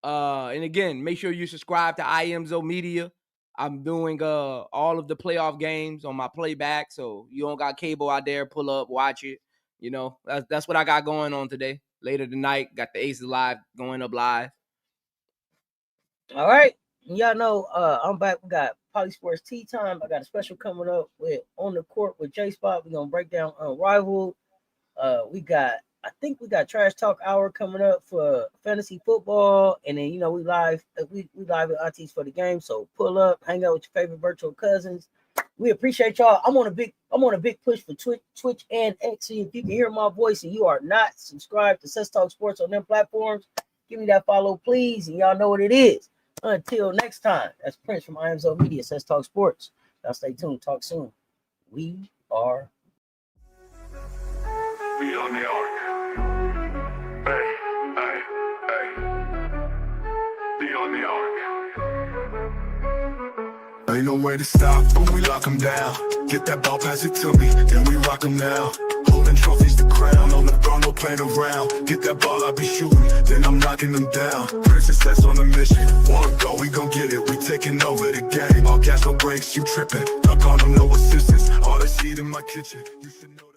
And again, make sure you subscribe to IMZO Media. I'm doing all of the playoff games on my playback, so you don't got cable out there, pull up, watch it. That's what I got going on today. Later tonight, got the Aces live going up live. All right. Y'all know I'm back. We got Poly Sports Tea Time. I got a special coming up with On the Court with J Spot. We're gonna break down Unrivaled. We got Trash Talk Hour coming up for fantasy football, and then we live with aunties for the game. So pull up, hang out with your favorite virtual cousins. We appreciate y'all. I'm on a big push for Twitch and X. If you can hear my voice and you are not subscribed to Cess Talk Sports on them platforms, give me that follow, please. And y'all know what it is. Until next time, that's Prince from IMZO Media, Cess Talk Sports. Y'all stay tuned. Talk soon. We are on the arc. Hey. Be on the arc. Ain't no way to stop when we lock them down. Get that ball, pass it to me, then we rock them now. Holding trophies to crown, on the throne, no playing around. Get that ball, I be shooting, then I'm knocking them down. Princess on a mission, one go, we gon' get it. We taking over the game, all gas, no brakes, you tripping. Duck on them, no assistance, all the shit in my kitchen. You should know.